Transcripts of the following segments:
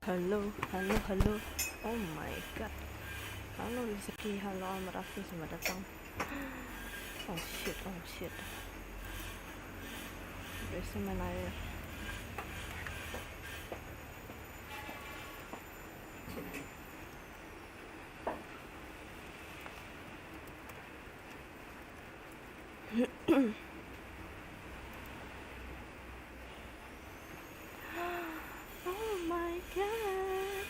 Halo, halo, halo. Oh my god. Halo Rizky, halo Om Raffi, selamat datang. Oh shit, oh shit. Biasa main air. Oh my god.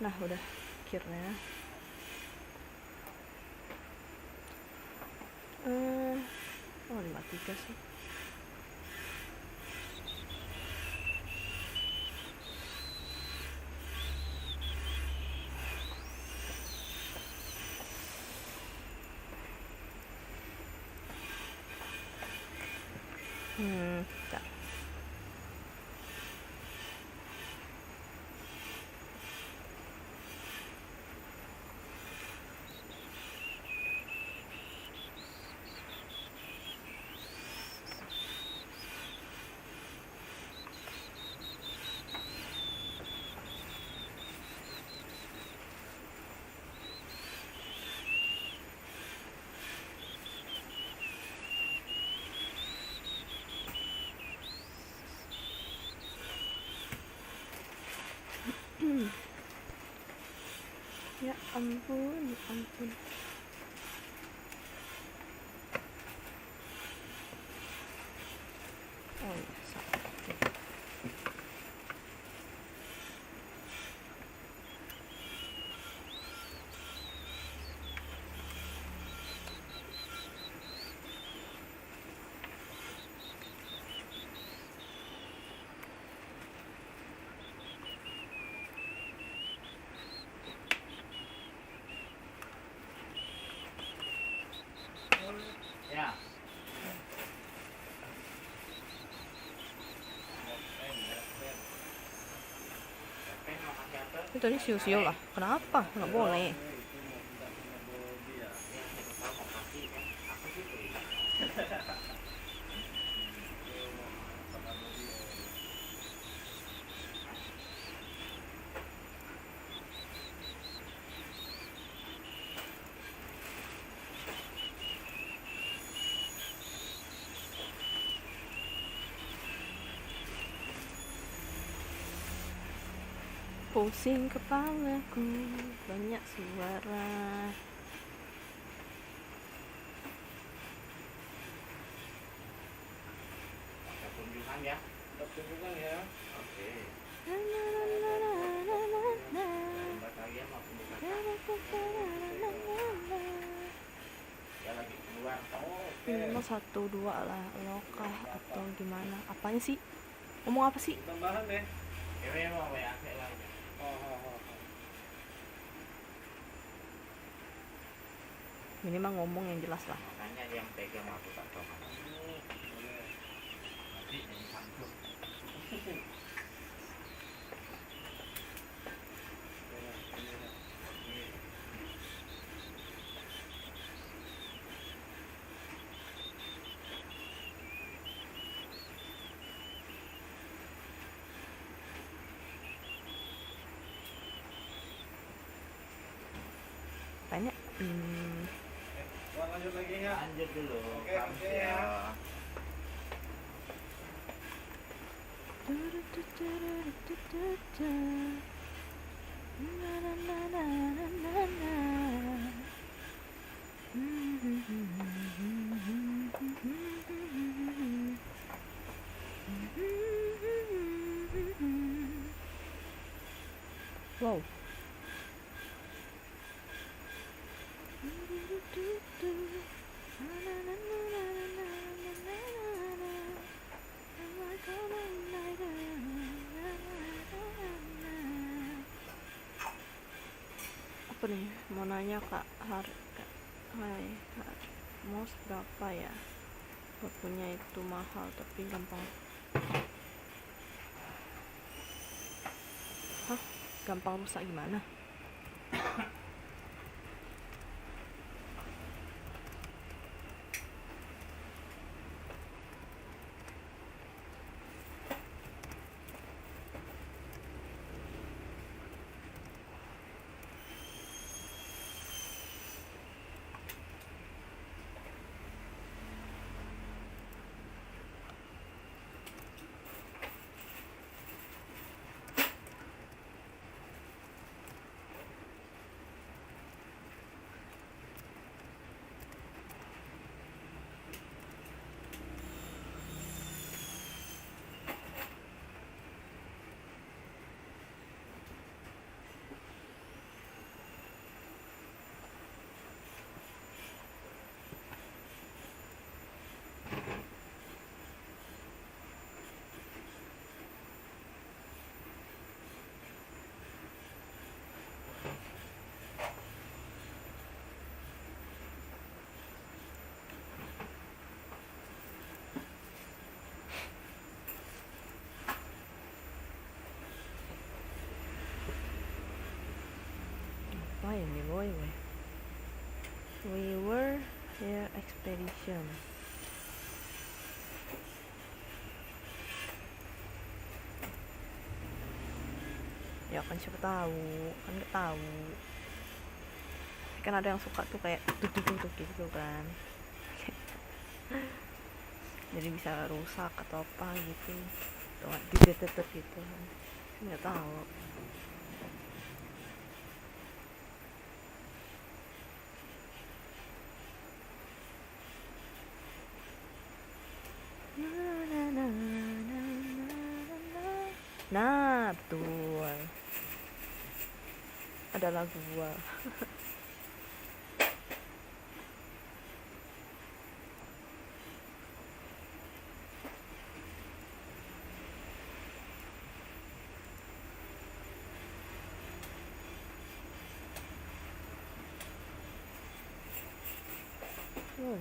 Nah udah akhirnya. Oh 53 sih. Ya. Ya ampun, ya ampun. Oh ya, salah. Ya. Itu tadi siu-siu lah. Kenapa? Nggak boleh. Pusing kepalaku, banyak suara. Kunjungan ya. Kunjungan ya. Oke. Kalian mau kunjungan. Ya lagi keluar. Minimal 1-2 lah, lokah atau gimana? Apanya sih? Ngomong apa sih? Tambahan deh. Ewe mau WA lah. Minimal ngomong yang jelas lah. Makanya yang pegang aku tak tahu. Nanti yang sanggup. Tanya. Lanjut lagi ya. Lanjut dulu. Oke ya. Wow. Apa nih? Mau nanya Kak harga. Hai, Kak. Mouse berapa ya? Punya itu mahal tapi gampang. Hah? Gampang rusak gimana? Share expedition. Ya kan siapa tahu, kan nggak tahu. Kan ada yang suka tuh kayak tuh gitu kan. Jadi bisa rusak atau apa gitu. Tuh ditetet gitu. Nggak tahu. Nah, betul. Ada lagu gua. Oh.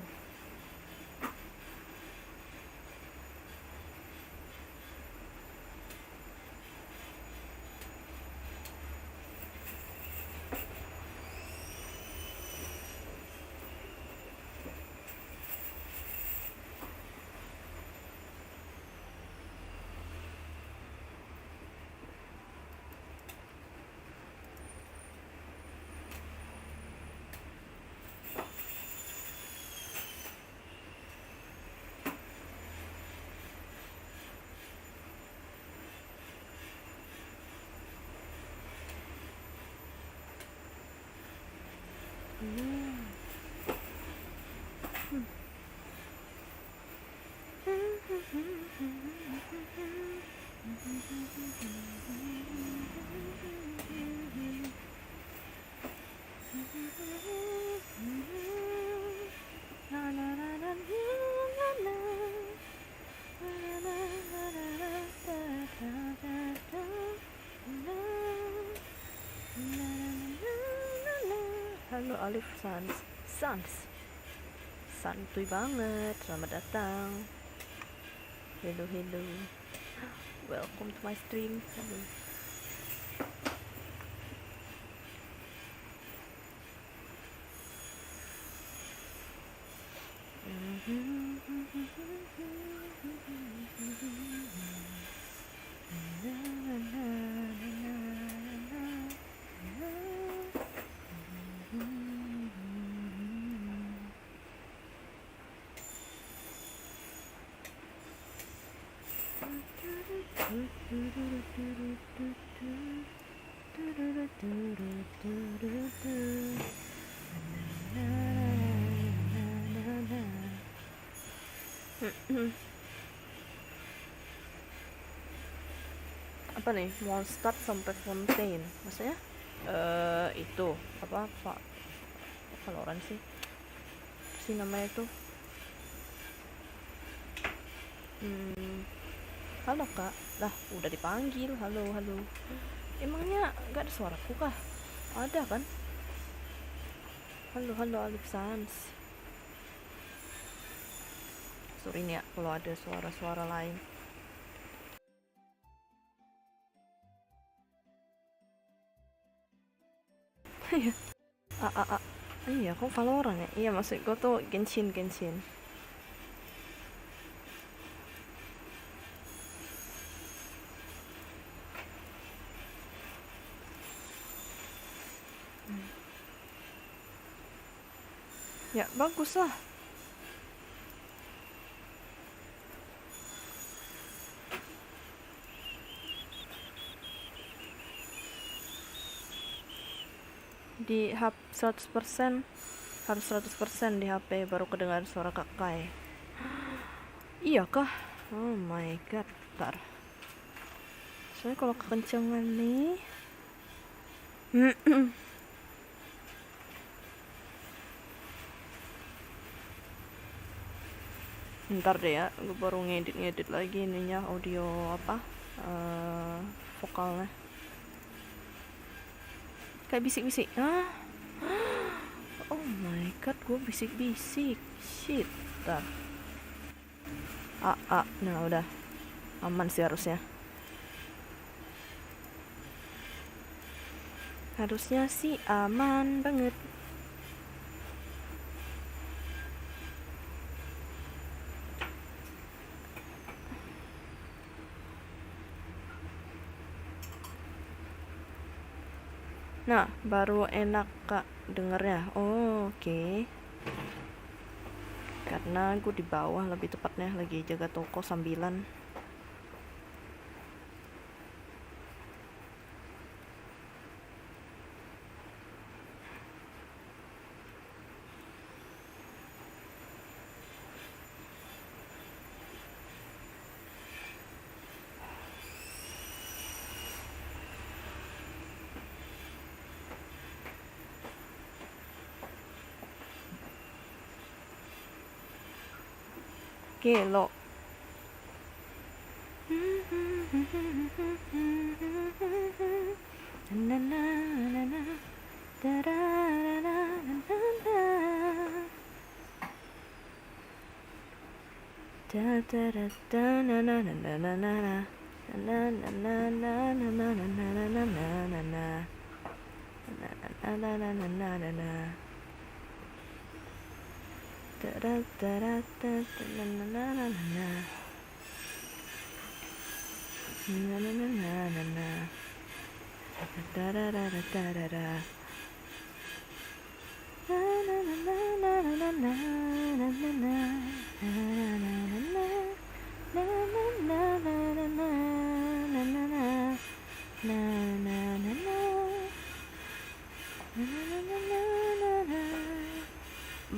Halo Alif Sans santuy banget, selamat datang. Hello, welcome to my stream. Halo. Apa nih, Mondstadt sampai Fontaine maksudnya? Itu apa Pak Valorant sih namanya itu. Halo kak, lah udah dipanggil. Halo, emangnya gak ada suaraku kah? Ada kan? Halo Alif Sans. Sorry nih ya kalau ada suara-suara lain. Iya, kok Valorant ya? Iya, maksud gue tuh Genshin. Ya, bagus lah. Di HP 100%, harus 100% di HP baru kedengaran suara kakak. Iya kah? Oh my god, bentar. Soalnya kalau kekencangan nih ntar deh ya, gue baru ngedit lagi ininya, audio apa, vokalnya kayak bisik-bisik. Oh my god, gue bisik-bisik, shit. Ntar nah udah aman sih harusnya sih aman banget. Nah, baru enak kak dengernya. Oh, oke. Karena gue di bawah, lebih tepatnya lagi jaga toko sambilan. Gelo.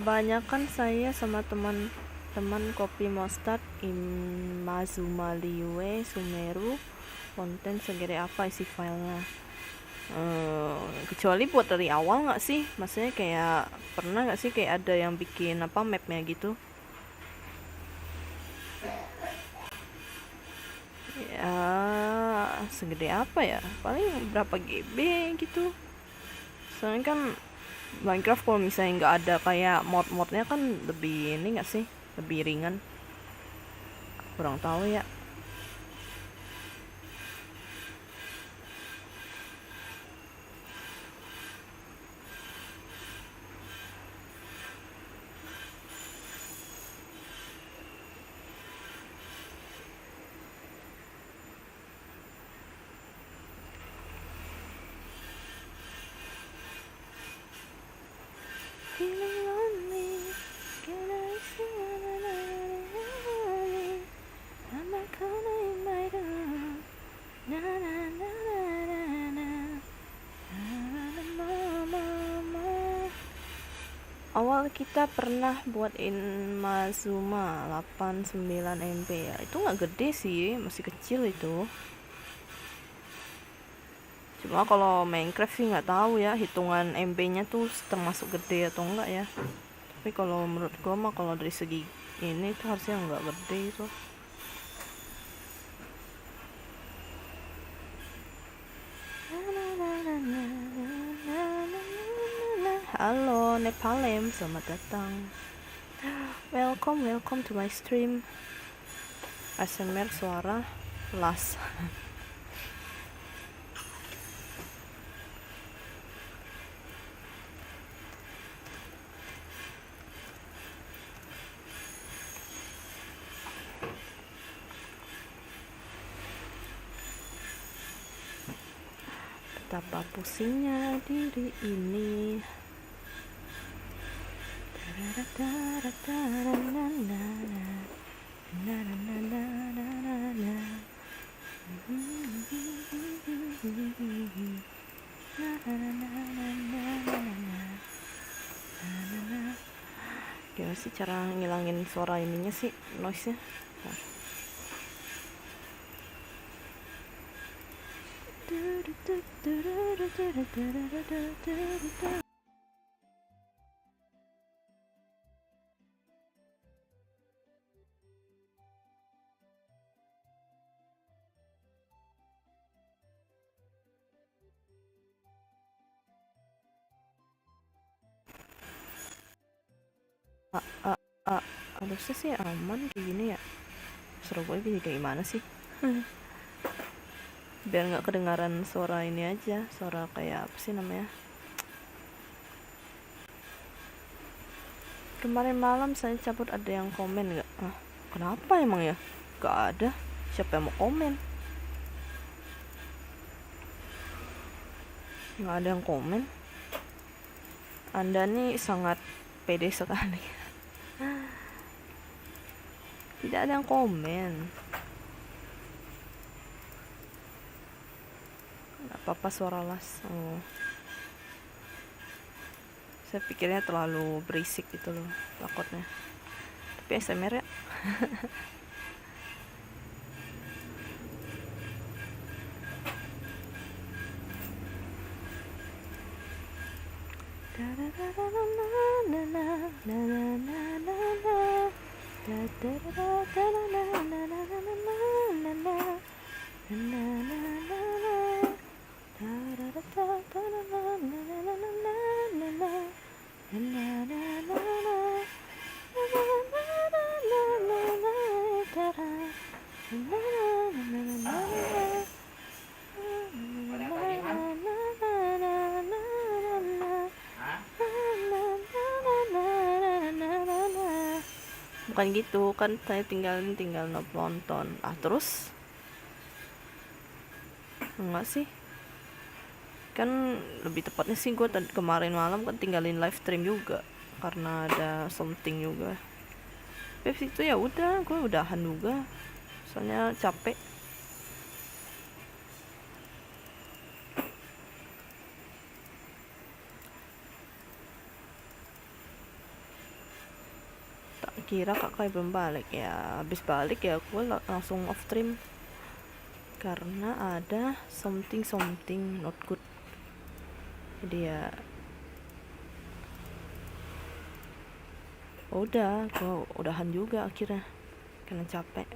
Banyakan saya sama teman-teman Kopi Mostad Imazuma Liue Sumeru konten segede apa isi filenya. Kecuali buat dari awal nggak sih, maksudnya kayak pernah nggak sih kayak ada yang bikin apa mapnya gitu ya, segede apa ya, paling berapa GB gitu. Soalnya kan Minecraft kalau misalnya nggak ada kayak mod-modnya kan lebih ini nggak sih, lebih ringan, kurang tahu ya. Feeling lonely, can I see I'm not gonna in my room. Na na na na na na. Awal kita pernah buat Inmazuma 89 MB ya. Itu nggak gede sih, masih kecil itu. Cuma kalau Minecraft sih nggak tahu ya hitungan MB-nya tuh termasuk gede atau enggak ya. Tapi kalau menurut gua mah kalau dari segi ini tuh harusnya nggak gede itu. Halo Nepalem, selamat datang. Welcome to my stream. ASMR suara las. Betapa pusingnya diri ini. Gimana sih cara ngilangin suara ininya sih, noise-nya? Nah. Harusnya sih aman kayak gini ya. Seru banget kayak gimana sih? Biar nggak kedengaran suara ini aja, suara kayak apa sih namanya? Kemarin malam saya cabut ada yang komen nggak? Kenapa emang ya? Gak ada. Siapa yang mau komen? Nggak ada yang komen. Anda nih sangat pede sekali. Tidak ada yang komen. Nggak apa-apa suara las. Oh. Saya pikirnya terlalu berisik gitu loh, takutnya. Tapi ASMR ya. Pada tagihan? Hah? Bukan gitu kan, saya tinggal nonton. Terus enggak sih, kan lebih tepatnya sih gue kemarin malam kan tinggalin live stream juga karena ada something juga. Habis itu ya udah, gue udahan juga soalnya capek. Tak kira kakak belum balik ya. Habis balik ya gue langsung off stream karena ada something not good. Jadi ya udah, gue udahan juga akhirnya karena capek.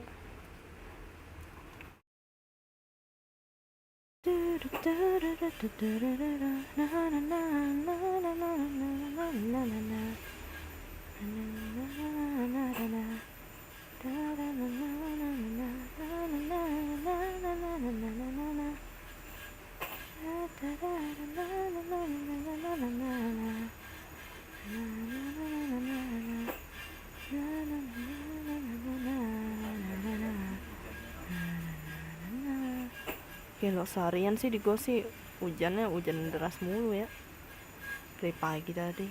Kalau seharian sih di gue sih hujan deras mulu ya dari pagi tadi.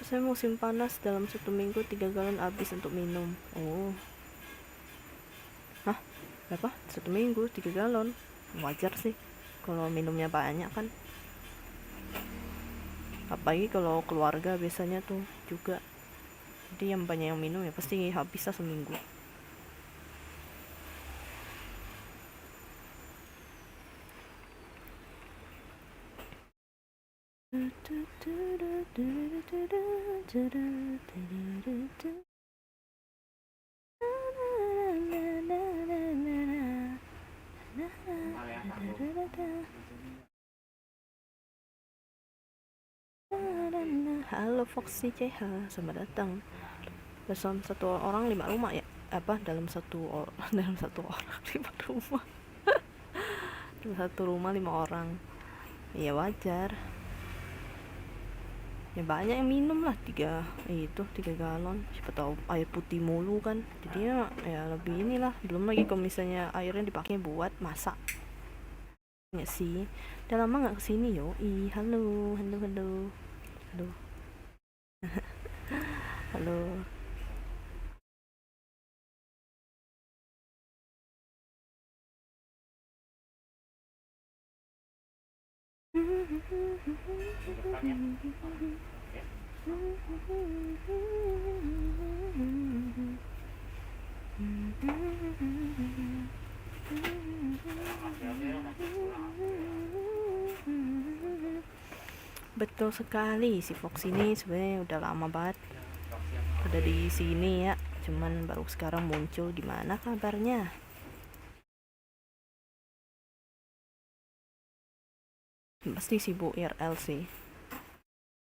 Saya musim panas, dalam 1 minggu 3 galon habis untuk minum. Oh, hah? Berapa? 1 minggu 3 galon? Wajar sih kalau minumnya banyak kan. Apalagi kalau keluarga biasanya tuh juga. Jadi yang banyak yang minum ya pasti habis lah seminggu. Halo Foxy CH, selamat datang. Dalam satu orang 5 rumah ya? Dalam satu dalam satu orang 5 rumah. Dalam satu rumah 5 orang. Ya wajar. Ya banyak yang minum lah, 3 galon. Siapa tahu air putih mulu kan. Jadinya ya lebih inilah. Belum lagi kalau misalnya airnya dipakai buat masak. Ya sih. Udah lama nggak kesini yo. Halo. Halo. depan ya. Oke. Betul sekali, si Fox ini sebenarnya udah lama banget ada di sini ya, cuman baru sekarang muncul. Gimana kabarnya? Pasti sibuk IRL sih.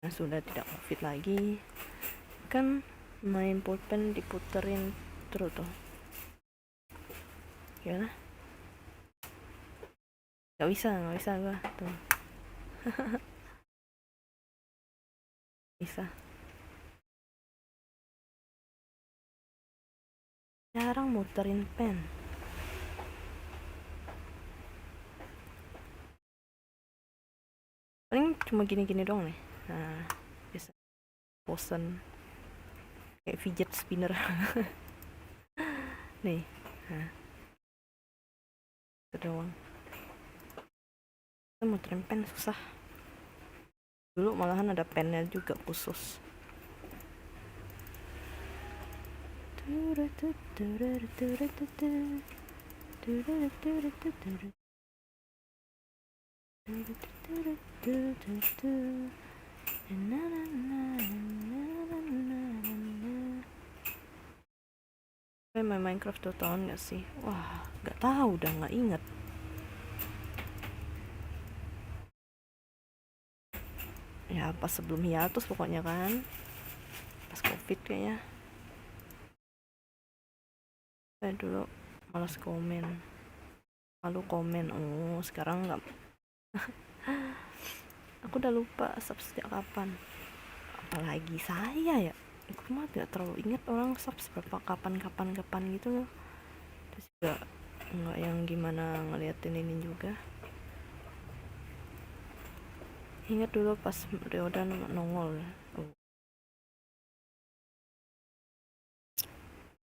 Nah, sudah tidak covid lagi kan, main pulpen diputerin terus tuh. Gimana? Gak bisa gua tuh. Bisa. Jarang muterin pen. Paling cuma gini-gini doang nih. Nah, bisa bosen kayak fidget spinner. Nih, nah, itu doang. Kita muterin pen susah. Dulu malahan ada pennya juga khusus. Main Minecraft 2 tahun gak sih? Wah, gak tahu, udah gak inget. Ya pas sebelum hiatus pokoknya kan, pas covid kayaknya. Saya dulu malas komen, malu komen. Oh sekarang nggak. Aku udah lupa sub sejak kapan, apalagi saya ya. Aku mah tidak terlalu ingat orang sub berapa kapan gitu loh. Terus juga nggak yang gimana ngeliatin ini juga. Ingat dulu pas Ryodan nongol. Oh.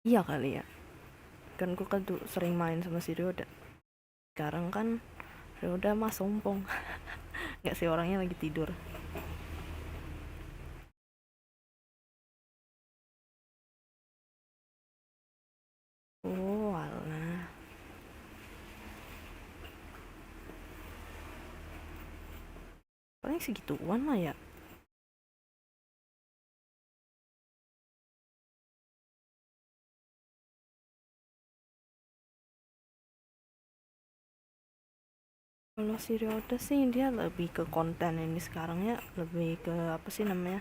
Iya kali ya, kan gue kan tuh sering main sama si Ryoda. Sekarang kan Ryoda mah sombong. Nggak sih, orangnya lagi tidur. Oh alah, paling segituan lah ya. Kalau si Ryoda sih dia lebih ke konten ini sekarang ya, lebih ke apa sih namanya,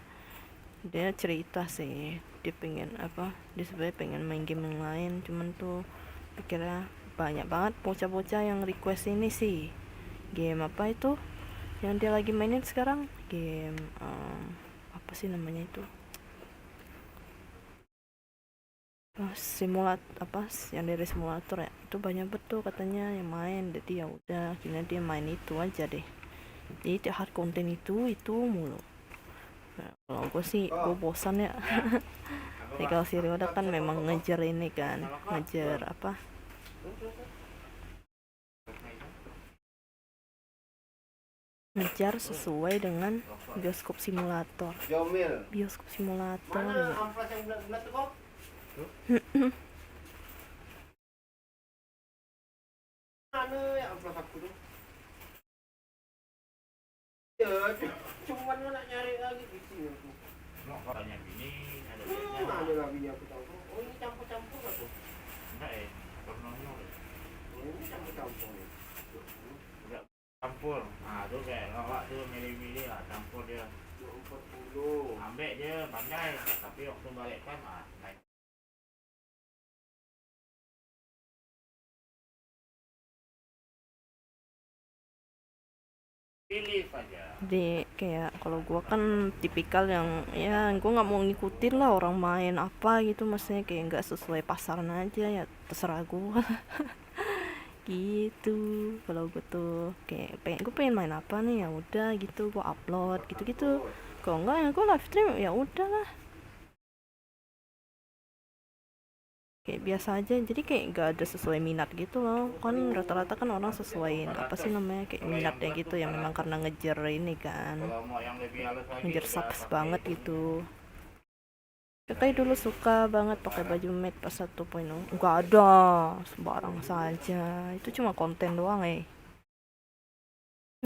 dia cerita sih. Dia pengen apa, dia sebenarnya pengen main game yang lain, cuman tuh pikirnya banyak banget bocah-bocah yang request ini sih. Game apa itu yang dia lagi mainin sekarang, game apa sih namanya itu, simulat apa yang dari simulator ya, itu banyak betul katanya yang main. Jadi ya udah, akhirnya dia main itu aja deh. Jadi tiap hari konten itu mulu. Nah, kalau gue sih gue bosan ya. Jadi kalau si Ryoda kan memang ngejar ini kan, ngejar apa, ngejar sesuai dengan bioskop simulator. Bioskop simulator ya. Ya amplas aku tuh. Ya, cuman nak nyari lagi di sini aku. Mau katanya gini, ada lihatnya. Ada lagi aku tahu. Oh ini campur-campur aku. Enggak pernahnya. Oh ini campur-campur. Enggak campur. Nah tuh kayak lawak tuh milih-milih lah, campur dia. 40. Ambek dia pandai, tapi waktu balik kan naik. Pilih saja. Jadi kayak kalau gue kan tipikal yang ya gue nggak mau ngikutin lah orang main apa gitu, maksudnya kayak nggak sesuai pasaran aja ya, terserah gue. Gitu. Kalau gue tuh kayak gue pengen main apa nih, ya udah gitu gue upload gitu. Kalau enggak ya gue live stream, ya udahlah. kayak biasa aja, jadi kayak nggak ada sesuai minat gitu loh. Kan rata-rata kan orang sesuaiin apa sih namanya, kayak minatnya gitu ya, memang karena ngejar ini kan, Kalau mau yang lebih halus lagi ngejar kita subs pakai banget ini. gitu. Kakak dulu suka banget pakai baju matte pas 1.0. Nggak ada, sembarang saja, itu cuma konten doang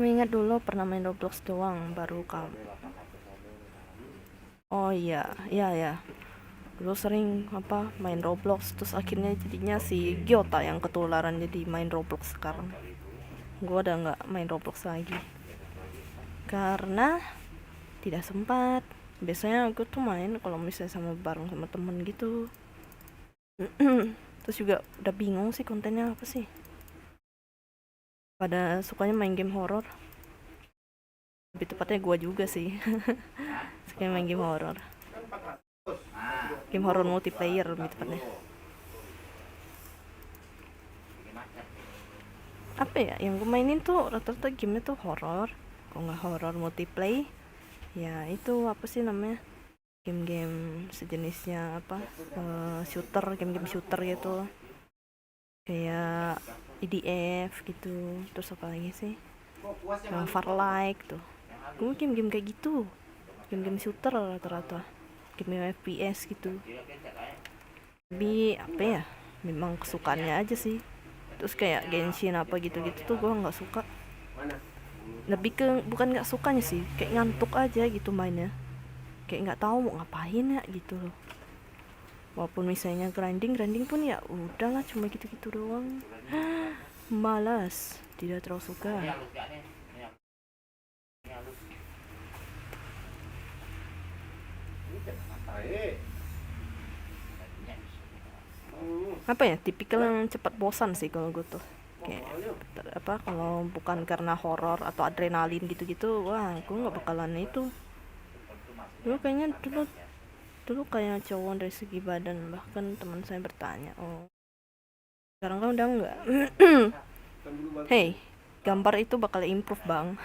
Ingat dulu pernah main Roblox doang baru kamu. Oh iya, iya ya. Dulu sering apa main Roblox, terus akhirnya jadinya si Gyota yang ketularan jadi main Roblox sekarang. Gua udah nggak main Roblox lagi karena tidak sempat. Biasanya aku tuh main kalau misalnya sama bareng sama temen gitu. Terus juga udah bingung sih kontennya apa sih. Pada sukanya main game horor. Lebih tepatnya gua juga sih. Suka main game horor. Game horor multiplayer lebih tepatnya. Apa ya yang gue mainin tuh rata-rata gamenya tuh horor. Kalau nggak horor multiplayer ya itu apa sih namanya, game-game sejenisnya apa, shooter, game-game shooter gitu kayak EDF gitu. Terus apa lagi sih, Farlight tuh, gue game-game kayak gitu, game-game shooter rata-rata, game FPS gitu. Tapi apa ya, memang kesukaannya aja sih. Terus kayak Genshin apa gitu-gitu tuh gue nggak suka. Lebih ke bukan nggak sukanya sih, kayak ngantuk aja gitu mainnya, kayak nggak tahu mau ngapain ya gitu loh. Walaupun misalnya grinding pun ya udahlah cuma gitu-gitu doang. Malas, tidak terlalu suka. Apa ya, tipikal yang cepat bosan sih kalau gue tuh, kayak apa, kalau bukan karena horor atau adrenalin gitu-gitu, wah gue nggak bakalan itu. Dulu kayaknya dulu kayak cowok dari segi badan, bahkan teman saya bertanya, oh sekarang kan udah enggak. Hey, gambar itu bakal improve bang.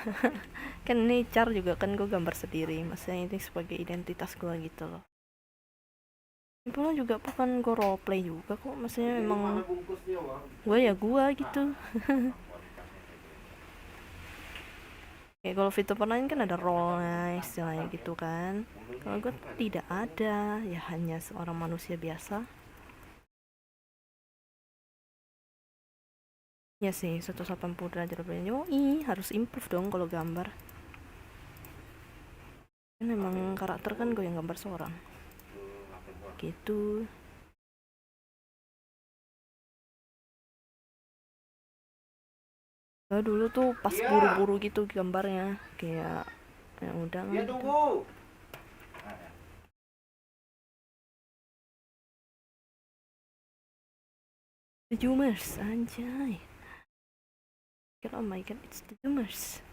Kan ini car juga kan gue gambar sendiri, maksudnya ini sebagai identitas gue gitu loh. Itu juga bukan gue roleplay juga kok, maksudnya emang gue ya gue gitu. Kayak kalau fitur lain kan ada role-nya istilahnya gitu kan. Kalau gue tidak ada, ya hanya seorang manusia biasa. Ya sih, 180 derajat berbeda. Yoi, harus improve dong kalau gambar. Kan emang karakter kan gue yang gambar seorang. Gitu. Nah, dulu tuh pas buru-buru gitu gambarnya, kayak ya udah lah gitu. The Zoomers, anjay. Oh my god, it's the Zoomers.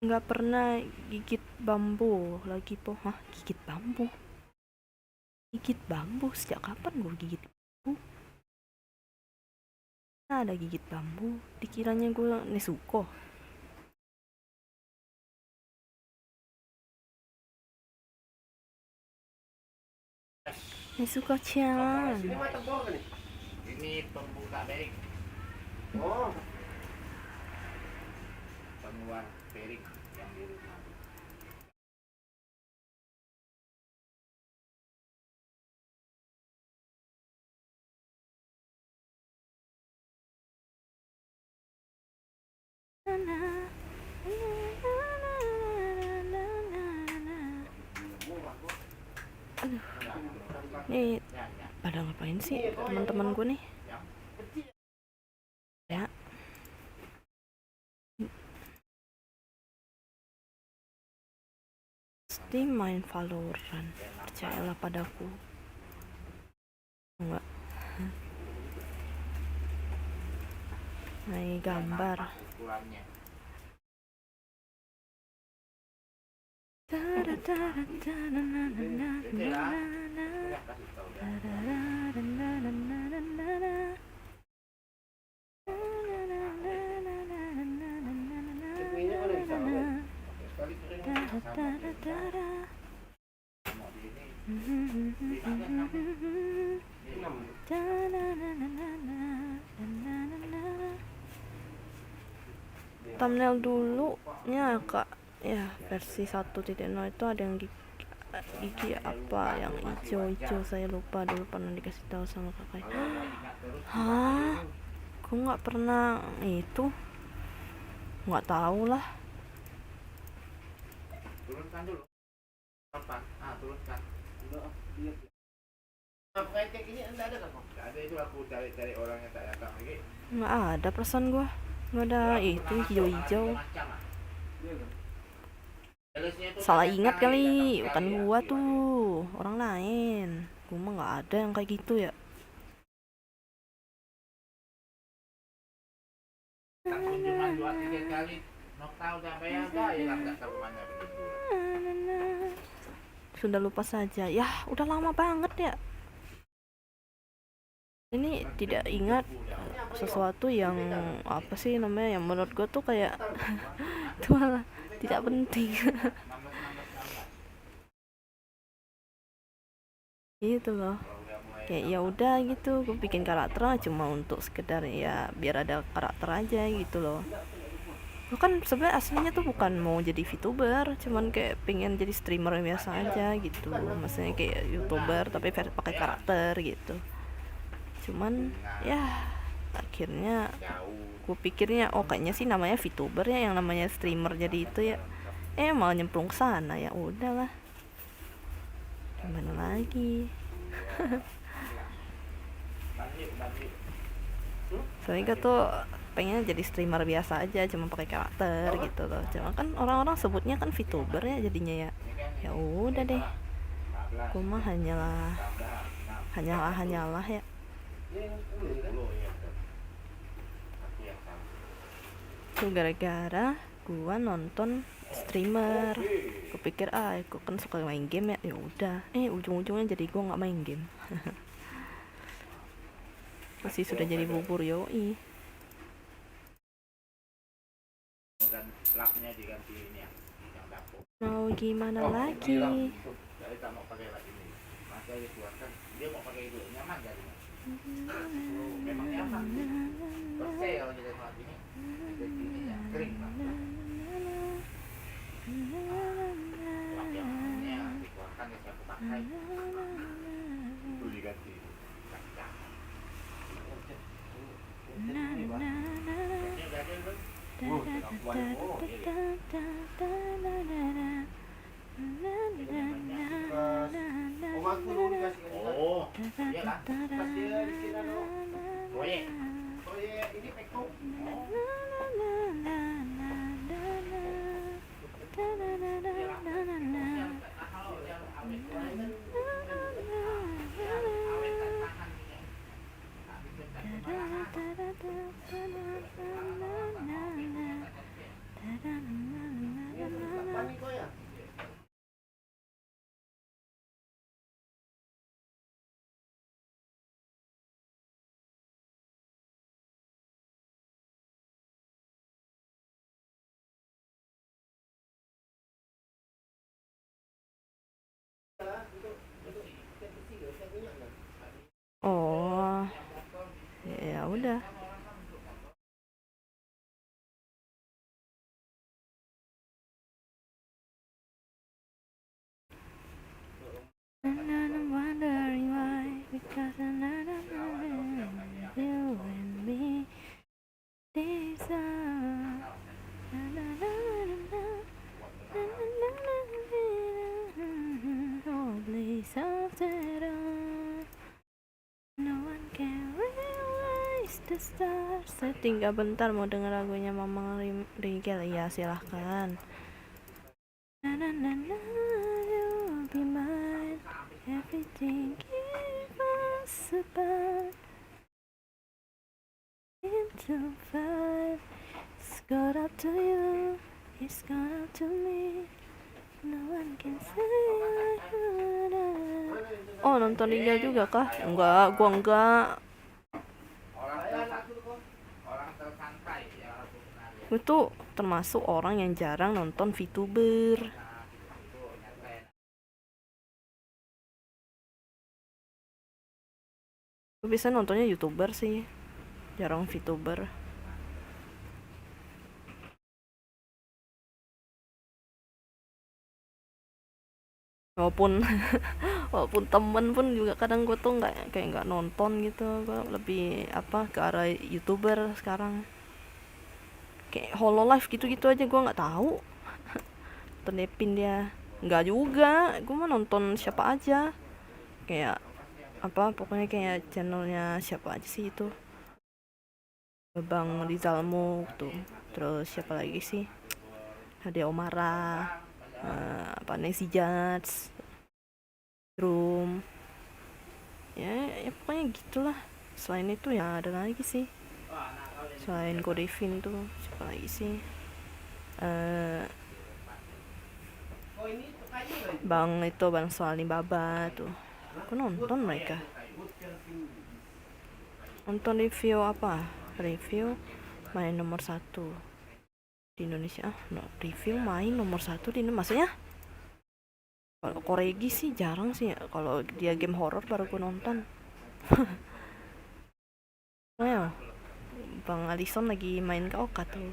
Nggak pernah gigit bambu lagi po. Hah, gigit bambu? Gigit bambu? Sejak kapan gue gigit bambu? Nah, ada gigit bambu. Dikiranya gue Nezuko. Nezuko-chan. Ini pembuka berik. Oh. Penguat berik yang di rumah. Aduh. Nih, pada ngapain sih teman-teman gue nih? Ya. Pasti main Valorant. Percayalah padaku. Enggak. Main gambar. Thumbnail dulunya kak ya versi 1.0 itu ada yang gigi apa yang hijau saya lupa dulu pernah dikasih tahu sama kakak. Hah, aku nggak pernah itu, nggak tahu lah. Turunkan dulu. Turunkan. Praktek ini anda ada kan? Nggak ada, itu aku cari orang yang tak datang lagi. Nggak ada perasaan gua, nggak ada itu hijau. Salah ingat kali, bukan gua tuh, orang lain. Gua mah nggak ada yang kayak gitu ya. Kunjungan 2-3 kali, nok tahu sampai ada ya nggak tahu mana begitu. Sudah lupa saja. Ya, udah lama banget ya. Ini tidak ingat sesuatu yang apa sih namanya yang menurut gue tuh kayak itu malah tidak penting. Gitu loh, kayak ya udah gitu gue bikin karakter cuma untuk sekedar ya biar ada karakter aja gitu loh. Gue kan sebenarnya aslinya tuh bukan mau jadi VTuber, cuman kayak pengen jadi streamer biasa aja gitu, maksudnya kayak YouTuber tapi pakai karakter gitu. Cuman ya akhirnya gue pikirnya oh kayaknya sih namanya VTuber ya, yang namanya streamer jadi itu ya, malah nyemplung ke sana. Ya udahlah, gimana lagi. Soalnya gue tuh pengen jadi streamer biasa aja cuma pakai karakter gitu loh. Cuma kan orang-orang sebutnya kan VTuber ya jadinya ya. Ya udah deh, gue mah hanyalah ya. Itu gara-gara gua nonton streamer, kupikir aku kan suka main game ya udah ujung-ujungnya jadi gua nggak main game. Masih sudah jadi bubur yoi. Mau gimana lagi? Dia mau pakai itu nyaman jadi memang nyaman persel gitu saat ini ya kering lah yang dikeluarkan yang aku pakai itu diganti oh iya kan pas dia bikin proyek ini pekok Oh ya udah. And I'm wondering why, because another you and me deserve. Oh, please after all, no one can realize the stars. Saya tinggal bentar mau denger lagunya Mamang Rigel. Ya silahkan. Na na na na, you'll be mine. Everything give us a part. Into five. It's got up to you. It's got up to me. No one can say I could. Oh, nonton Rigel juga kah? Enggak, gua enggak. Itu termasuk orang yang jarang nonton VTuber. Gue biasanya nontonnya YouTuber sih, jarang VTuber. Walaupun walaupun temen pun juga kadang gue tuh nggak nonton gitu, gue lebih apa ke arah YouTuber sekarang. Kayak Hololive gitu-gitu aja gue nggak tahu. Nonton dia nggak juga, gue mah nonton siapa aja, kayak apa pokoknya kayak channelnya siapa aja sih itu, Bang Rizalmo tuh, terus siapa lagi sih, Hade Omara, apa Nancy Jats, Room, ya pokoknya gitulah. Selain itu ya ada lagi sih, selain Godevin tuh siapa lagi sih, eh Bang Soalni Baba tuh, aku nonton mereka. Nonton review apa, review main nomor 1 di Indonesia. No, review main nomor 1 di Indonesia maksudnya. Kalau Koregi sih jarang sih ya. Kalau dia game horror baru aku nonton. Well, Bang Alison lagi main ke Oka tuh.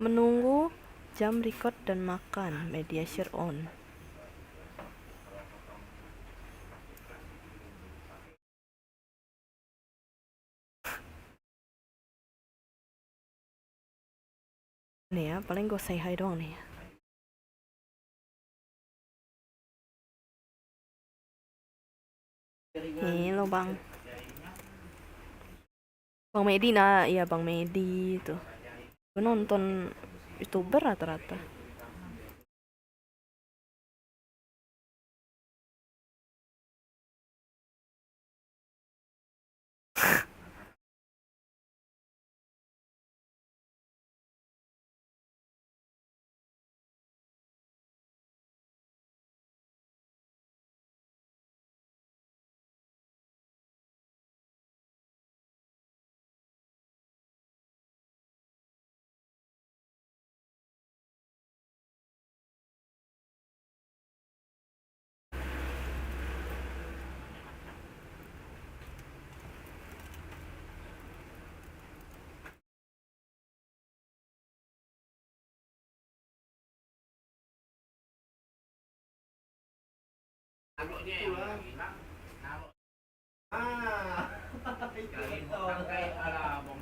Menunggu jam record dan makan, media share on. Nih ya, paling gue say hi doang nih. Nih lo Bang. Bang Medi, nah iya Bang Medi tuh. Gue nonton YouTuber rata-rata.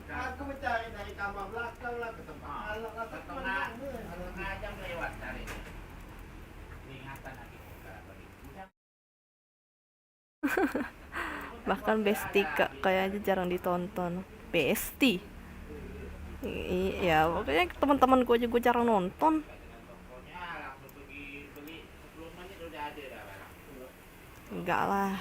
Aku mencari dari kamar belakang lah ke tempat anak lah, setengah jam lewat dari ingatan lagi. Bahkan Besti kayaknya jarang ditonton. Besti, iya pokoknya teman-temanku aja gue jarang nonton. Enggak lah.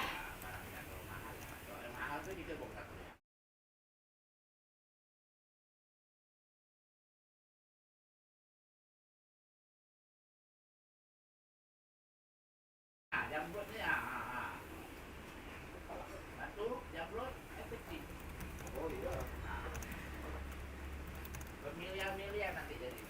Bermiliar-miliar nanti jadi.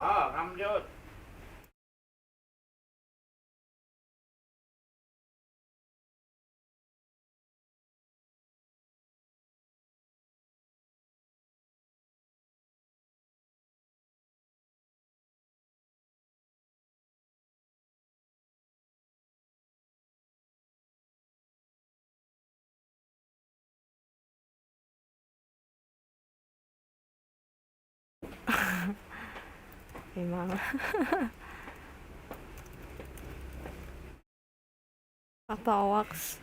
Oh, Ramjot. Memang. Kata hoax,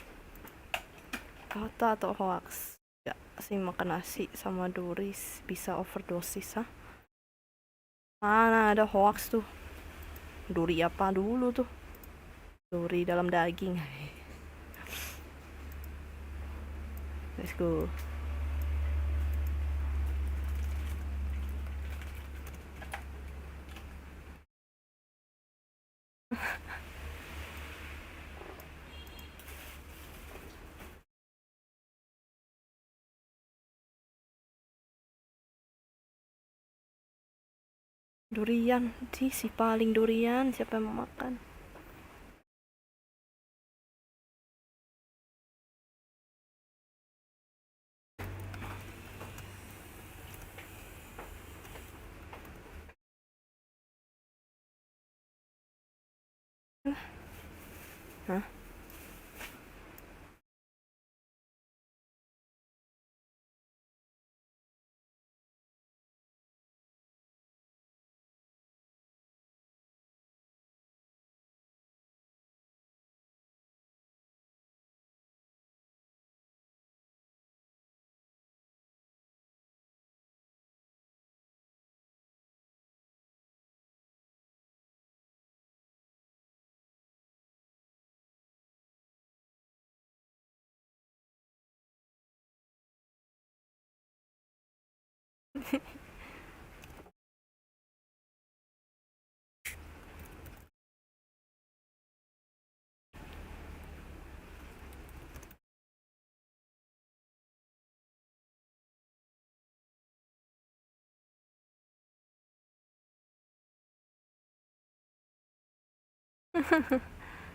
kata atau hoax, ya sih makan nasi sama Doris bisa overdosis ah. Mana ada hoax tuh. Duri apa dulu tuh? Duri dalam daging. Let's go. Durian sih si paling durian, siapa yang mau makan? Hah?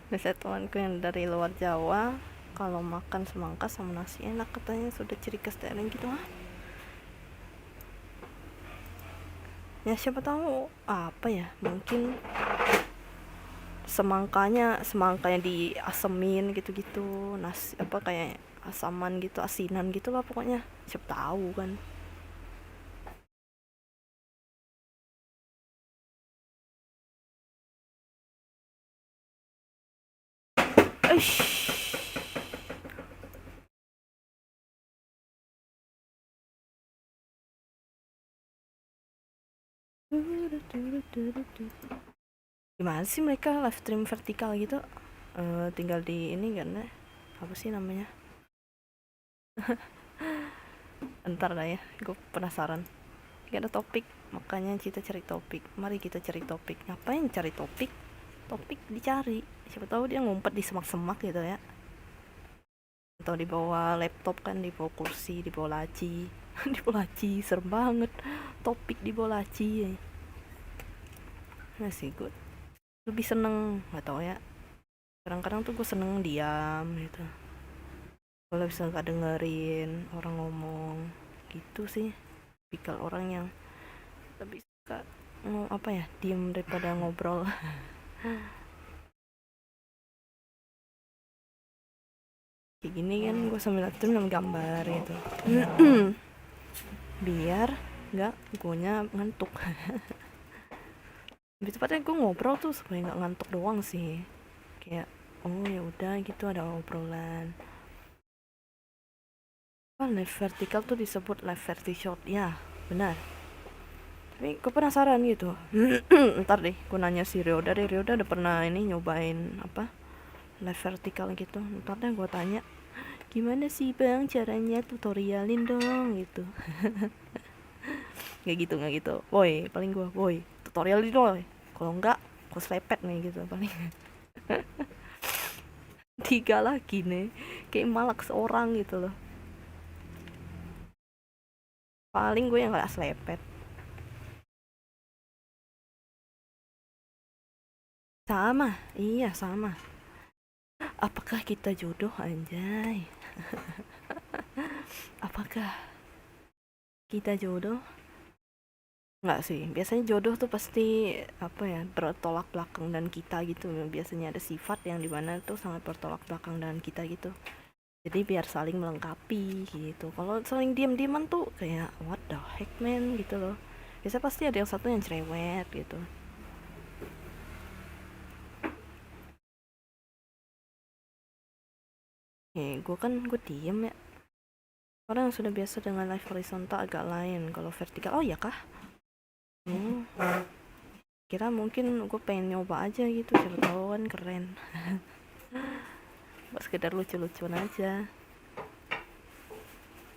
Biasa temanku yang dari luar Jawa kalau makan semangka sama nasi enak katanya, sudah ciri khas daerah gitu ah. Ya siapa tahu apa ya, mungkin semangkanya diasemin gitu-gitu, nasi apa kayak asaman gitu, asinan gitu lah pokoknya, siapa tahu kan. Eish. Gimana sih mereka live stream vertikal gitu? Tinggal di ini kan ya, apa sih namanya? Entar lah ya, gue penasaran. Gak ada topik, makanya kita cari topik. Mari kita cari topik. Ngapain cari topik? Topik dicari, siapa tahu dia ngumpet di semak-semak gitu ya, atau di bawah laptop kan, di bawah kursi, di bawah laci. Di bawah laci serem banget, topik di bawah laci. Nah sih gue lebih seneng, nggak tau ya, kadang-kadang tuh gue seneng diam gitu, kalau bisa nggak dengerin orang ngomong gitu sih. Tipikal orang yang lebih suka apa ya, diem daripada ngobrol. Kayak gini kan gue sambil live gambar gitu. Biar nggak guanya ngantuk. Lebih tepatnya gue ngobrol tuh supaya nggak ngantuk doang sih, kayak oh ya udah gitu, ada obrolan. Live vertikal tuh disebut live verti short ya, benar. Tapi gue penasaran gitu. Ntar deh gue nanya si Ryoda deh, Ryoda udah pernah ini nyobain apa live vertikal gitu, ntar deh gue tanya gimana sih bang caranya, tutorialin dong gitu. Nggak gitu boy, paling gue boy tutorialin dong, kalau enggak gue selepet nih gitu paling. Tiga lagi nih kayak malak seorang gitu loh, paling gue yang gak selepet. Sama, iya sama. Apakah kita jodoh anjay? Apakah kita jodoh? Nggak sih, biasanya jodoh tuh pasti apa ya, bertolak belakang dan kita gitu. Biasanya ada sifat yang dimana tuh sangat bertolak belakang dengan kita gitu, jadi biar saling melengkapi gitu. Kalau saling diam-diaman tuh kayak what the heck man gitu loh, biasa pasti ada yang satu yang cerewet gitu. Gue diem ya. Orang yang sudah biasa dengan live horizontal agak lain, kalau vertikal oh ya kah. Kira mungkin gue pengen nyoba aja gitu, siapa tahu kan keren. Buat sekedar lucu-lucuan aja,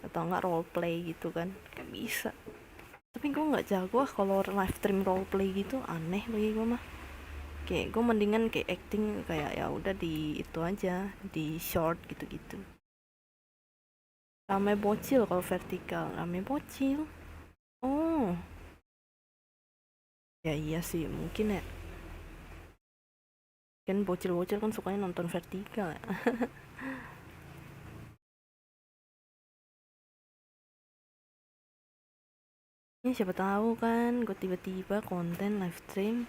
atau enggak role play gitu kan, kayak bisa. Tapi gue nggak jago kalau live stream role play gitu, aneh bagi gue mah. Kayak gue mendingan kayak acting, kayak ya udah di itu aja, di short gitu-gitu. Rame bocil kalau vertikal, rame bocil. Oh ya iya sih, mungkin ya, kan bocil-bocil kan sukanya nonton vertikal ya. Ya siapa tahu kan gue tiba-tiba konten live stream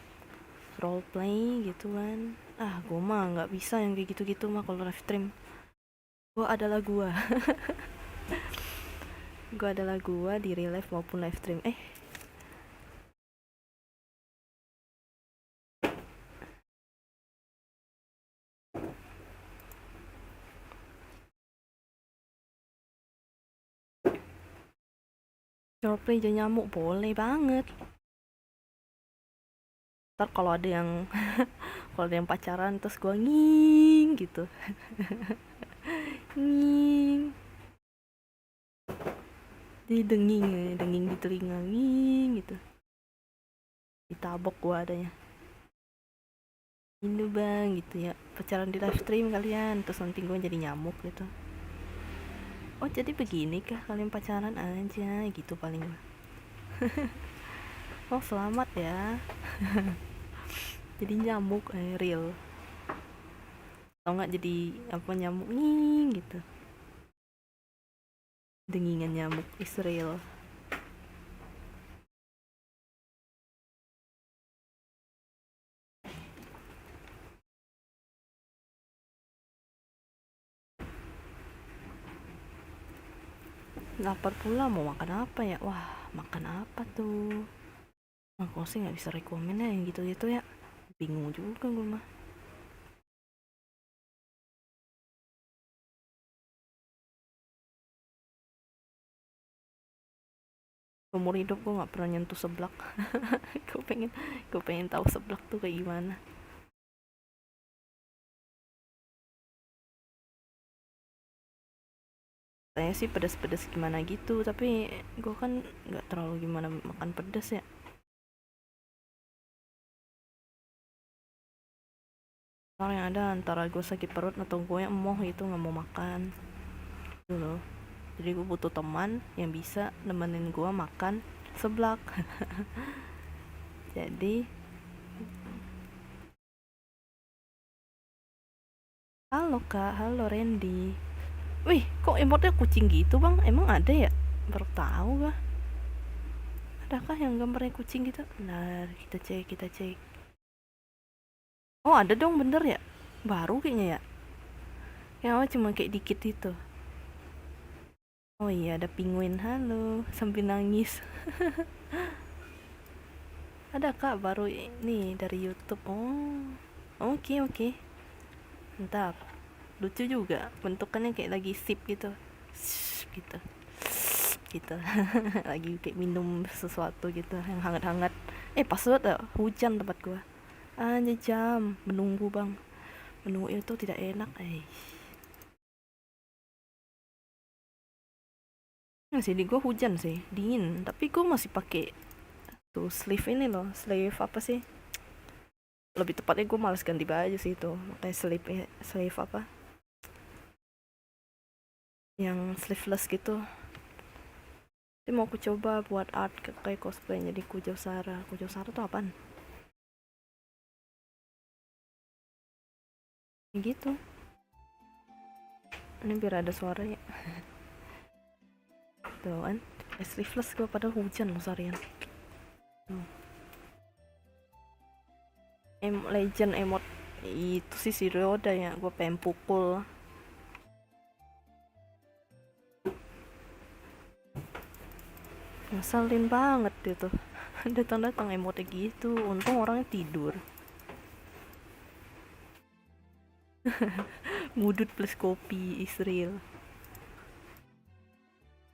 role play gitu kan. Ah gue mah nggak bisa yang kayak gitu-gitu mah kalau live stream. Gue adalah gue. Gue adalah gue di real life maupun live stream. Role play jadi nyamuk boleh banget. Ntar kalau ada yang kalau ada yang pacaran terus gue nging gitu. Nging. Jadi denging di telinga nging gitu. Ditabok gue adanya. Ini bang gitu ya, pacaran di live stream kalian, terus nanti gue jadi nyamuk gitu. Oh jadi begini kah kalian pacaran aja gitu paling. Oh selamat ya. Jadi nyamuk real. Atau nggak jadi apa, nyamuk nging gitu. Dengingan nyamuk Israel. Lapar pula, mau makan apa ya? Wah makan apa tuh? Aku sih nggak bisa rekomen ya yang gitu-gitu ya. Bingung juga gue mah. Umur hidup gue nggak pernah nyentuh seblak. gue pengen tahu seblak tuh kayak gimana. Saya sih pedas-pedas gimana gitu, tapi gue kan nggak terlalu gimana makan pedas ya. Kalau yang ada antara gue sakit perut atau gue emoh gitu nggak mau makan gitu loh. Jadi gue butuh teman yang bisa nemenin gue makan seblak. Jadi halo kak, halo Randy. Wih, kok emotnya kucing gitu bang? Emang ada ya? Baru tahu gak? Adakah yang gambarnya kucing gitu? Nah, kita cek. Oh, ada dong, bener ya? Baru kayaknya ya. Yang awal cuma kayak dikit itu. Oh iya, ada penguin. Halo, sambil nangis. Ada kak, baru ini dari YouTube. Oh, oke. Mantap. Lucu juga. Bentukannya kayak lagi sip gitu. Gitu. Gitu. Lagi kayak minum sesuatu gitu yang hangat-hangat. Pas banget ya, hujan tempat gua. Anjay jam menunggu bang, menunggu itu tidak enak. Nah, sih di gua hujan sih, dingin, tapi gua masih pakai tuh sleeve ini loh, sleeve apa sih, lebih tepatnya gua malas ganti baju sih itu, makanya sleeve apa yang sleeveless gitu. Tapi mau aku coba buat art kayak cosplay jadi Kujo Sara. Kujo Sara tuh apaan gitu. Ini biar ada suaranya tuh kan. Sleeveless gua pada hujan loh seharian. Legend emot itu sih si Ryoda ya, gue pengen pukul. Ngeselin banget itu. Datang-datang emotnya gitu, untung orangnya tidur. Ngudut plus kopi Israel.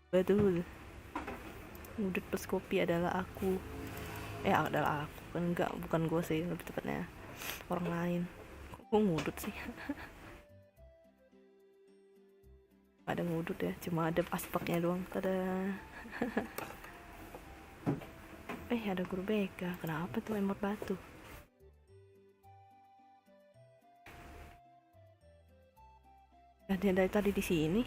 Betul. Ngudut plus kopi adalah aku. Adalah aku. bukan gue sih, lebih tepatnya orang lain. Kok gue ngudut sih? Ada ngudut ya, cuma ada aspeknya doang. Tada. Ada guru BK. Kenapa tuh emot batu? Dia dari tadi di sini.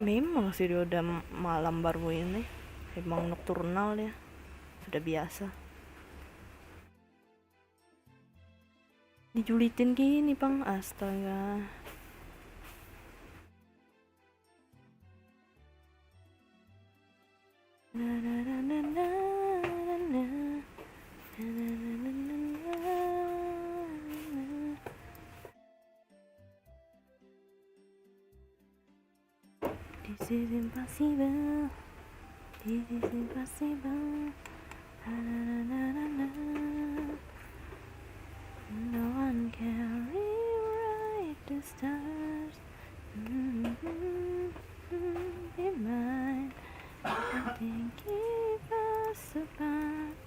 Memang sih dia udah malam baru ini. Emang nokturnal ya. Sudah biasa. Dijulitin gini bang, astaga. This is impossible. This is impossible. No one can rewrite the stars. Be mine. Nothing keep us apart.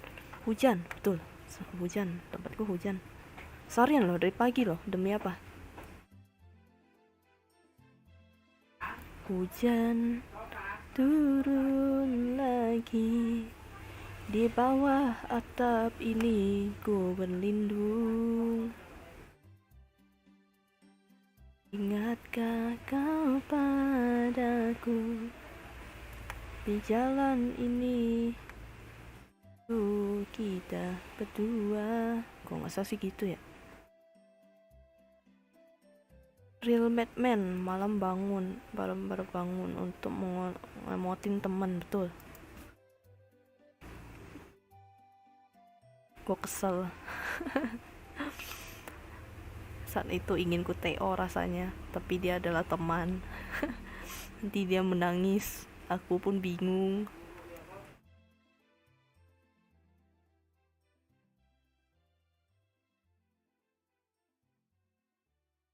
Hujan, betul. Hujan, tempatku hujan. Seharian loh, dari pagi loh. Demi apa? Hujan turun lagi. Di bawah atap ini ku berlindung. Ingatkah kau padaku di jalan ini? Kita berdua. Kok nggak salah sih gitu ya? Real Batman malam bangun, baru bangun untuk ngemotin teman, betul. Gue kesel. Saat itu ingin ku TO rasanya, tapi dia adalah teman. Nanti dia menangis, aku pun bingung.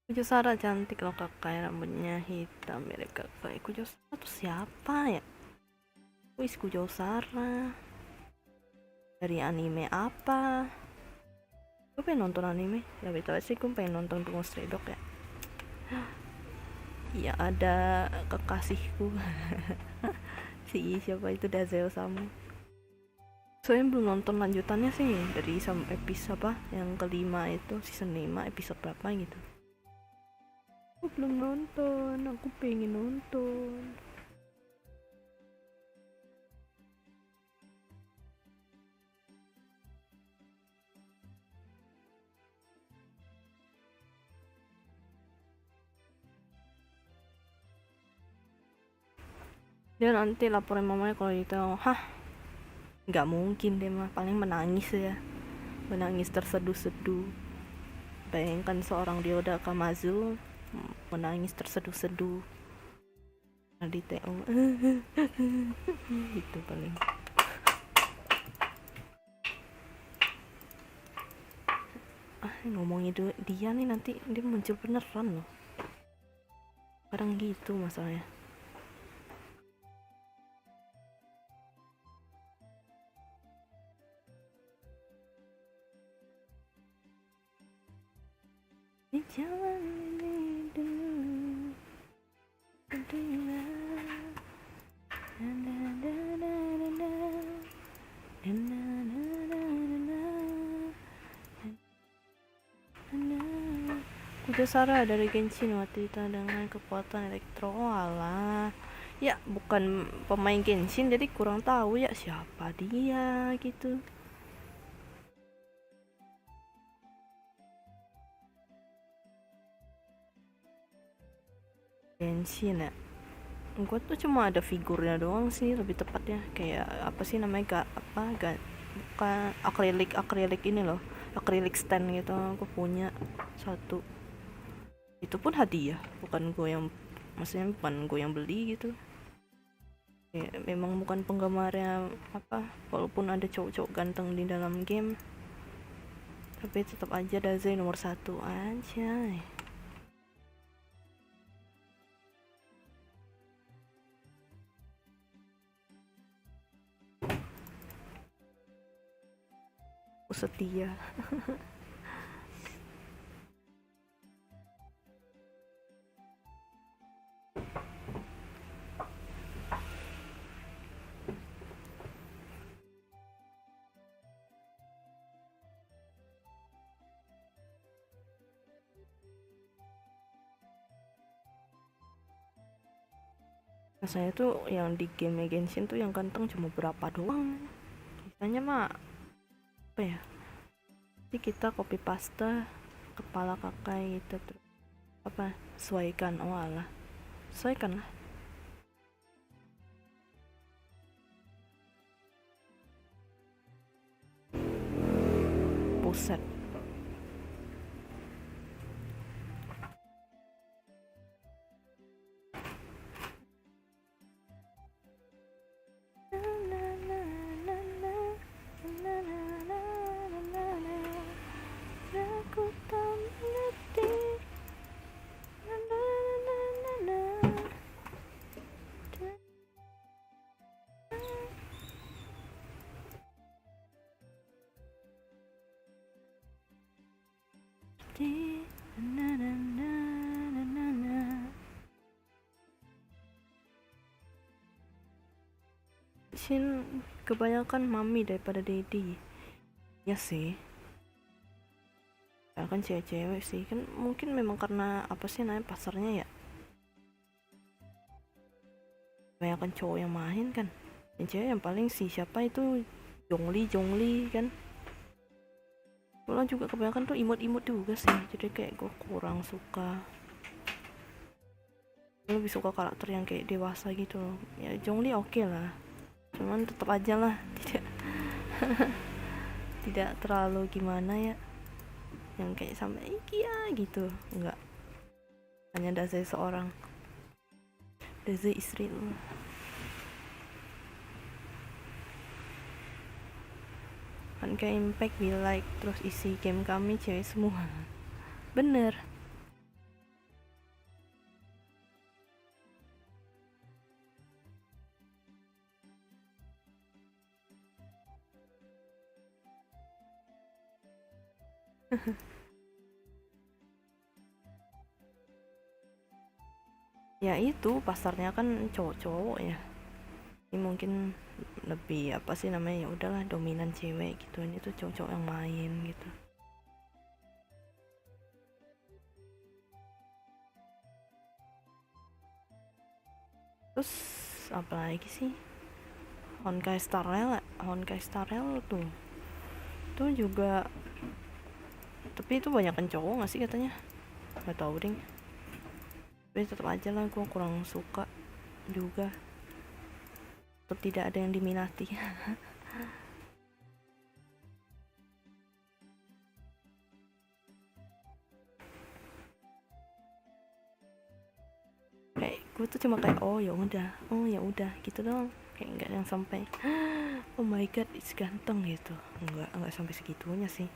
Kujo Sara cantik loh kakak, rambutnya hitam mirip kakak. Kujo Sara tuh siapa ya? Wis Kujo Sara dari anime apa? Gue pengen nonton anime. Ya betul sih, gue pengen nonton Bungo Stray Dog ya. Iya, ada kekasihku. Si siapa itu, Dazeo Samu. Soalnya belum nonton lanjutannya sih, dari episode apa yang kelima itu, season 5 episode berapa gitu. Aku belum nonton, aku pengen nonton. Dia nanti laporin mamanya kalau itu, nggak mungkin deh mah, paling menangis ya, menangis terseduh-seduh. Bayangkan seorang Ryoda Kamazu menangis terseduh-seduh di TO. Itu paling. Ngomongin dia nih, nanti dia muncul beneran loh. Kadang gitu masalahnya. Di jalan ini dulu Kujo Sara dari Genshin wanita dengan kekuatan elektro. Walah, ya bukan pemain Genshin jadi kurang tahu ya siapa dia gitu. Genshin ya, gue tuh cuma ada figurnya doang sih, lebih tepatnya kayak apa sih namanya, bukan akrilik ini loh, akrilik stand gitu. Aku punya satu, itu pun hadiah, maksudnya bukan gue yang beli gitu ya. Memang bukan penggemarnya apa, walaupun ada cowok-cowok ganteng di dalam game, tapi tetap aja Daze nomor 1 aja. setia. Saya tuh yang di game Genshin tuh yang ganteng cuma berapa doang. Biasanya mah apa ya? Jadi kita copy paste kepala Kakai gitu terus apa? Sesuaikan. Oh alah. Sesuaikan lah. Buset. Shin kebanyakan mami daripada daddy. Ya sih. Ya kan cewek-cewek sih kan mungkin memang karena apa sih namanya pasarnya ya. Kebanyakan cowok yang main kan. Yang cewek yang paling sih siapa itu Jongli kan. Pulang juga kebanyakan tuh imut-imut juga sih. Jadi kayak gue kurang suka. Gue lebih suka karakter yang kayak dewasa gitu loh. Ya Jongli oke lah. Cuman tetap aja lah tidak terlalu gimana ya yang kayak sampai iya gitu, enggak, hanya Daze seorang, Daze istri lu kan kayak Impact be like terus isi game kami cewek semua bener. Ya itu pasarnya kan cowok-cowok ya. Ini mungkin lebih apa sih namanya ya udahlah dominan cewek gitu. Ini tuh cowok-cowok yang main gitu. Terus apa lagi sih? Honkai Star Rail tuh juga, tapi itu banyak cowok nggak sih katanya, nggak tahu ding, tapi tetap aja lah gue kurang suka juga, atau tidak ada yang diminati. Kayak gue tuh cuma kayak oh ya udah gitu doang, kayak nggak yang sampai oh my god it's ganteng gitu, nggak sampai segitunya sih.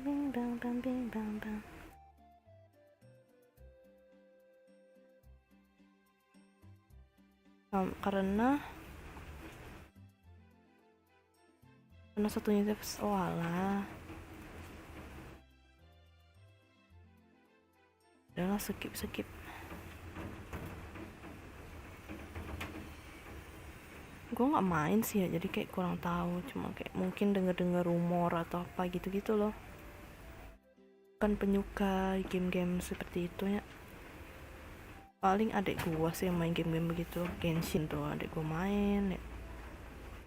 Bing bang bang bing bang bang. Karena satu universe, oh alah udahlah skip. Gue nggak main sih ya jadi kayak kurang tahu, cuma kayak mungkin dengar rumor atau apa gitu loh, kan penyuka game-game seperti itu ya. Paling adik gue sih yang main game-game begitu, Genshin tuh adik gue main ya.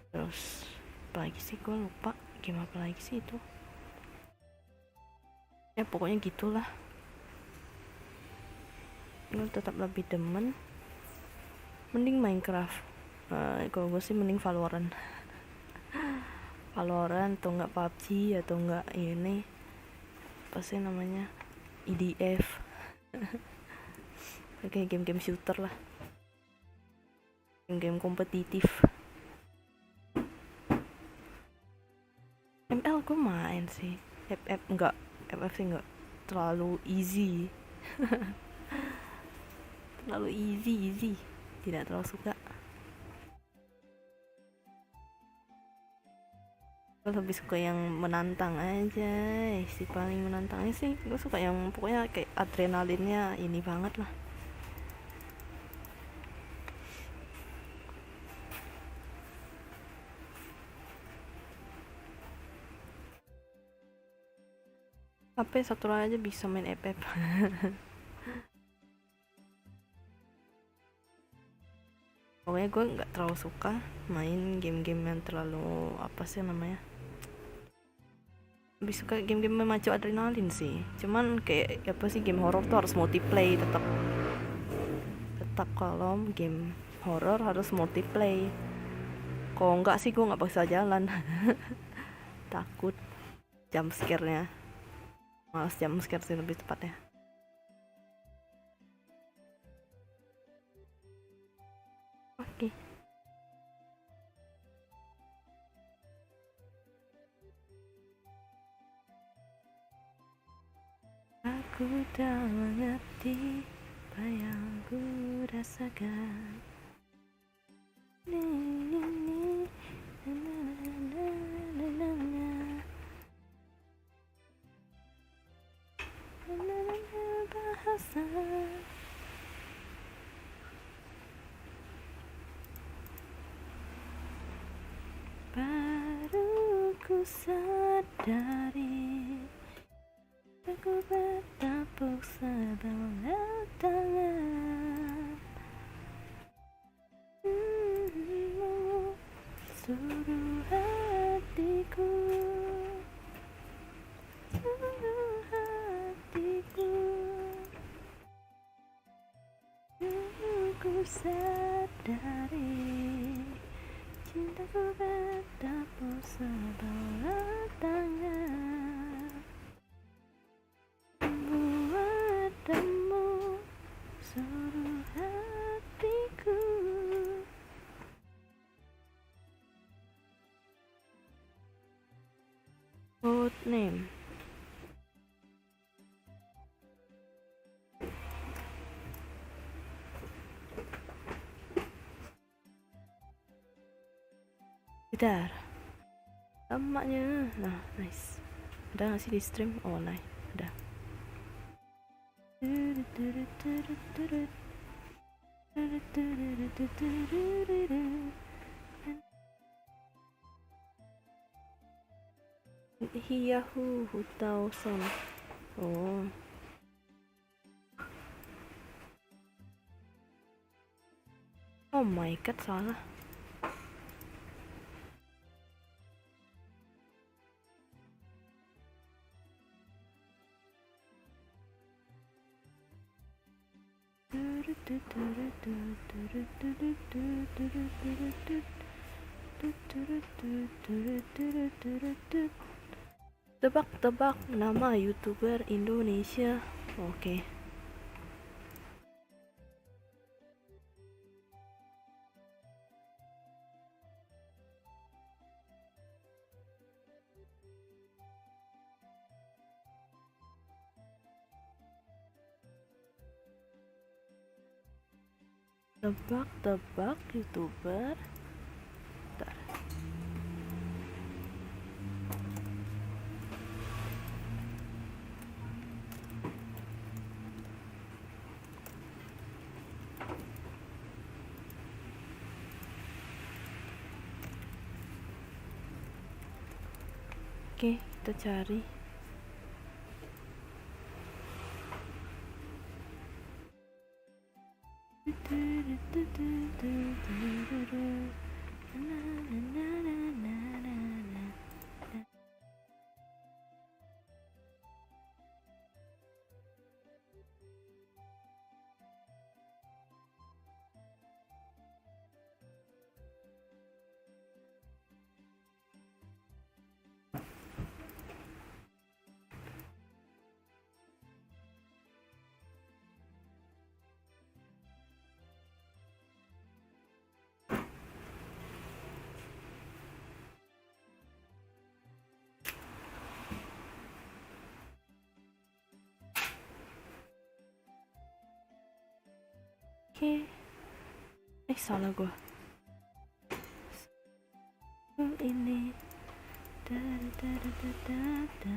Terus apa lagi sih gue lupa game apa lagi sih itu ya, pokoknya gitulah. Gue tetap lebih demen mending Minecraft. Kalau gue sih mending Valorant atau enggak PUBG atau enggak ini apa sih namanya EDF. Kayak game-game shooter lah, game-game kompetitif. ML gue main sih, FF enggak, FF sih enggak terlalu easy. Lalu easy, tidak terlalu suka. Gue lebih suka yang menantang aja, si paling menantangnya sih gue suka yang pokoknya kayak adrenalinnya ini banget lah. HP satu aja bisa main FF. Pokoknya gue nggak terlalu suka main game-game yang terlalu apa sih namanya, lebih suka game-game memacu adrenalin sih. Cuman kayak apa sih, game horror tuh harus multiplayer tetap. Kalau game horror harus multiplayer. Kalau enggak sih gue nggak bisa jalan. Takut jump scare-nya. Males jump scare sih lebih tepatnya. Oke. Aku tak mengerti apa yang ku rasakan. Bahasa baru ku sadari, aku bertepuk sebelah tangan. Suruh hatiku, suruh hatiku, ku sadari, cintaku bertepuk sebelah tangan. Buat demu, suruh hatiku. Code name. Gitar. Tampaknya. Nah, nice. Ada nggak sih di stream? Oh, nice. Ada. Hiyahu Hutauson. Oh. Oh my god, salah. Tebak-tebak nama YouTuber Indonesia. Oke. Tebak-tebak YouTuber. Bentar. Oke, kita cari. Oke. Salah gua. Ini. Da da da da da da.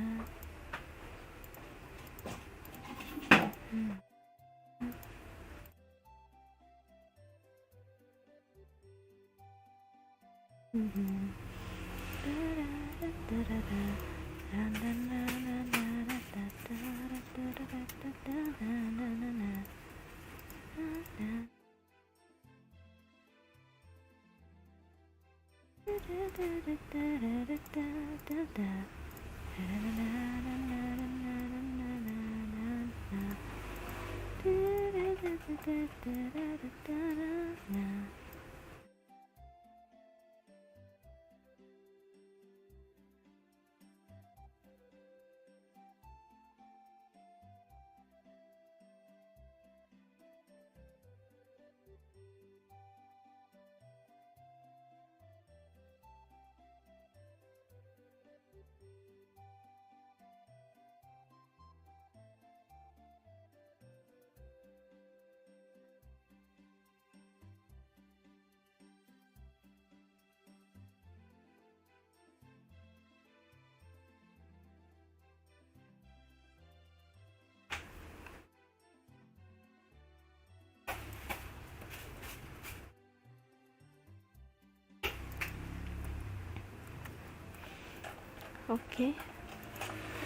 Okay,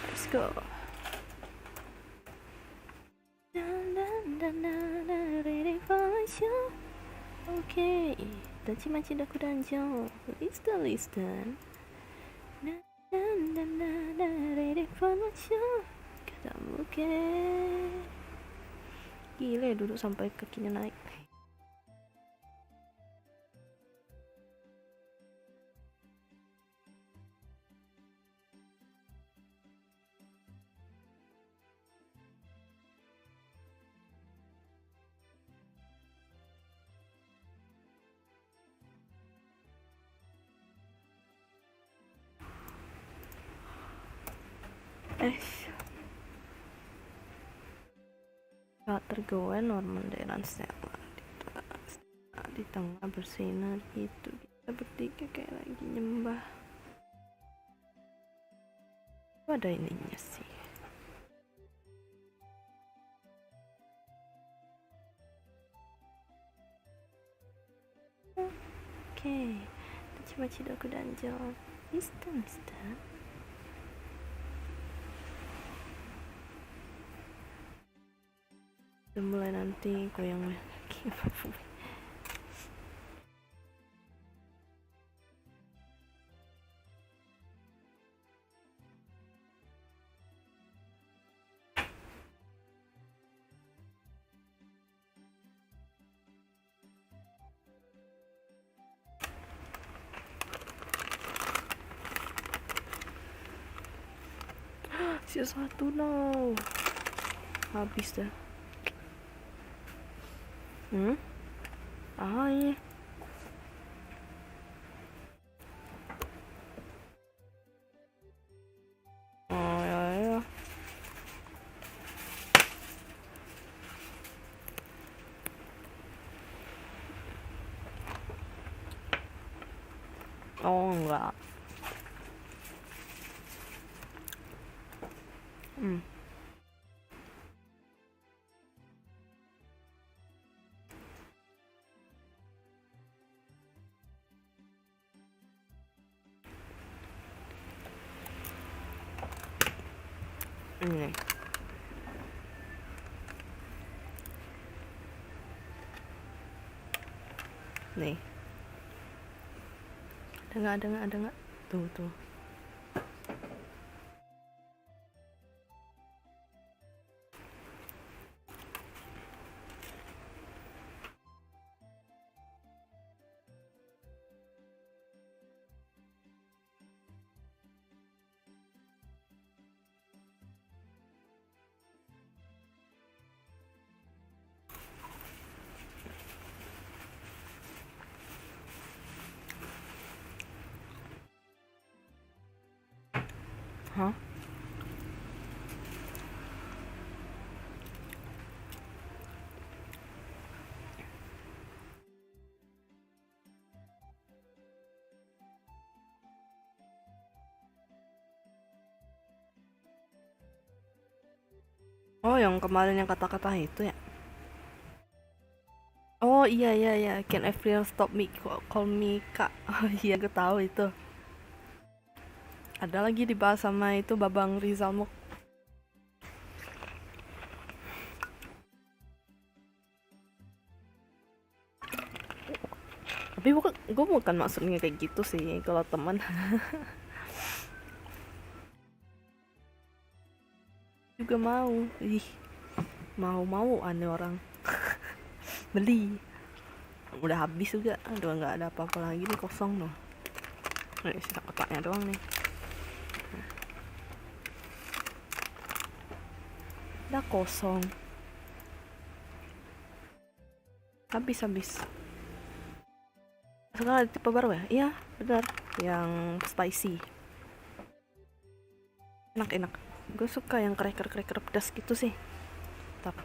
let's go. Ready for show. Okay, tachi-machi daku danjo. Listen. Ready for show. Ketemu ke. Gile duduk sampai kakinya naik. Tergoen Norman dan Stella di tengah bersinar gitu, kita bertiga kayak lagi nyembah. Ada ininya sih. Oke, tachi-machi daku danjo. Listen. Mulai nanti goyang kaki apa. Sisa satu no, habis dah. Iya. Oh ya. Oh enggak. Ini. Nih. Ada nggak? Tuh. Hah? Oh, yang kemarin yang kata-kata itu ya. Oh iya iya iya, can everyone stop me call me kak. Oh iya, gue tahu itu. Ada lagi dibahas sama itu Babang Rizal Mok. Tapi bukan, gue bukan maksudnya kayak gitu sih kalau teman. Juga mau. Ih, mau aneh orang. Beli. Udah habis juga. Aduh, nggak ada apa-apa lagi nih, kosong loh. Nih, sisa kotaknya doang nih. Udah kosong. Habis. Sekarang ada tipe baru ya? Iya, benar. Yang spicy. Enak. Gue suka yang cracker pedas gitu sih. Tapi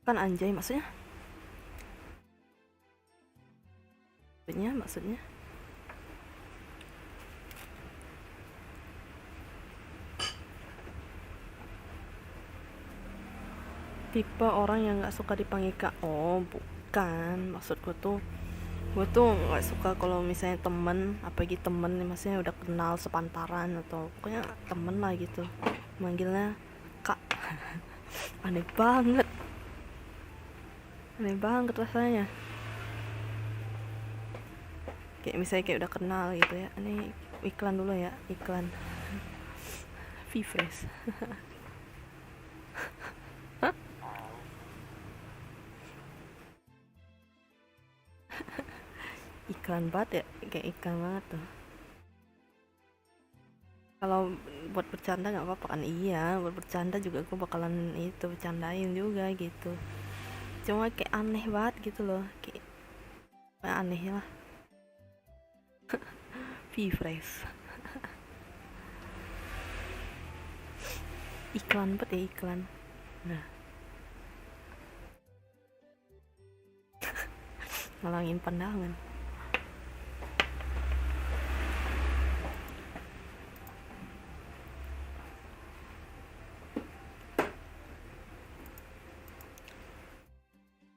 kan anjay maksudnya? Maksudnya? Tipe orang yang nggak suka dipanggil kak. Oh bukan, maksud gue tuh nggak suka kalau misalnya temen, apalagi temen maksudnya udah kenal sepantaran atau pokoknya temen lah gitu, manggilnya kak. aneh banget rasanya. Kayak misalnya kayak udah kenal gitu ya. Ini iklan dulu ya, iklan Vifresh. Iklan banget ya, kayak iklan banget tuh. Kalau buat bercanda nggak apa-apa kan? Iya, buat bercanda juga gue bakalan itu bercandain juga gitu. Cuma kayak aneh banget gitu loh, kayak aneh lah. Vifresh. Iklan banget ya, iklan. Nah, ngalangin pandangan.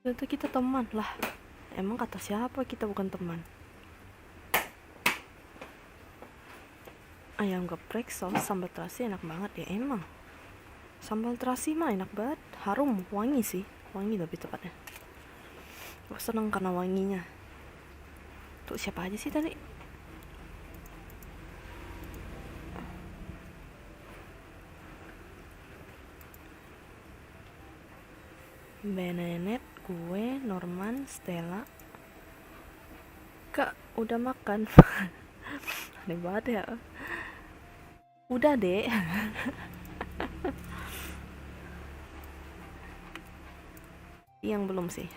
Itu kita teman lah. Emang kata siapa kita bukan teman? Ayam geprek saus sambal terasi enak banget ya. Emang sambal terasi mah enak banget, harum, wangi sih, wangi lebih tepatnya. Gue seneng karena wanginya. Tuh siapa aja sih tadi? Benenet, gue, Norman, Stella. Kak, udah makan? Aneh banget ya. Udah deh. Yang belum sih.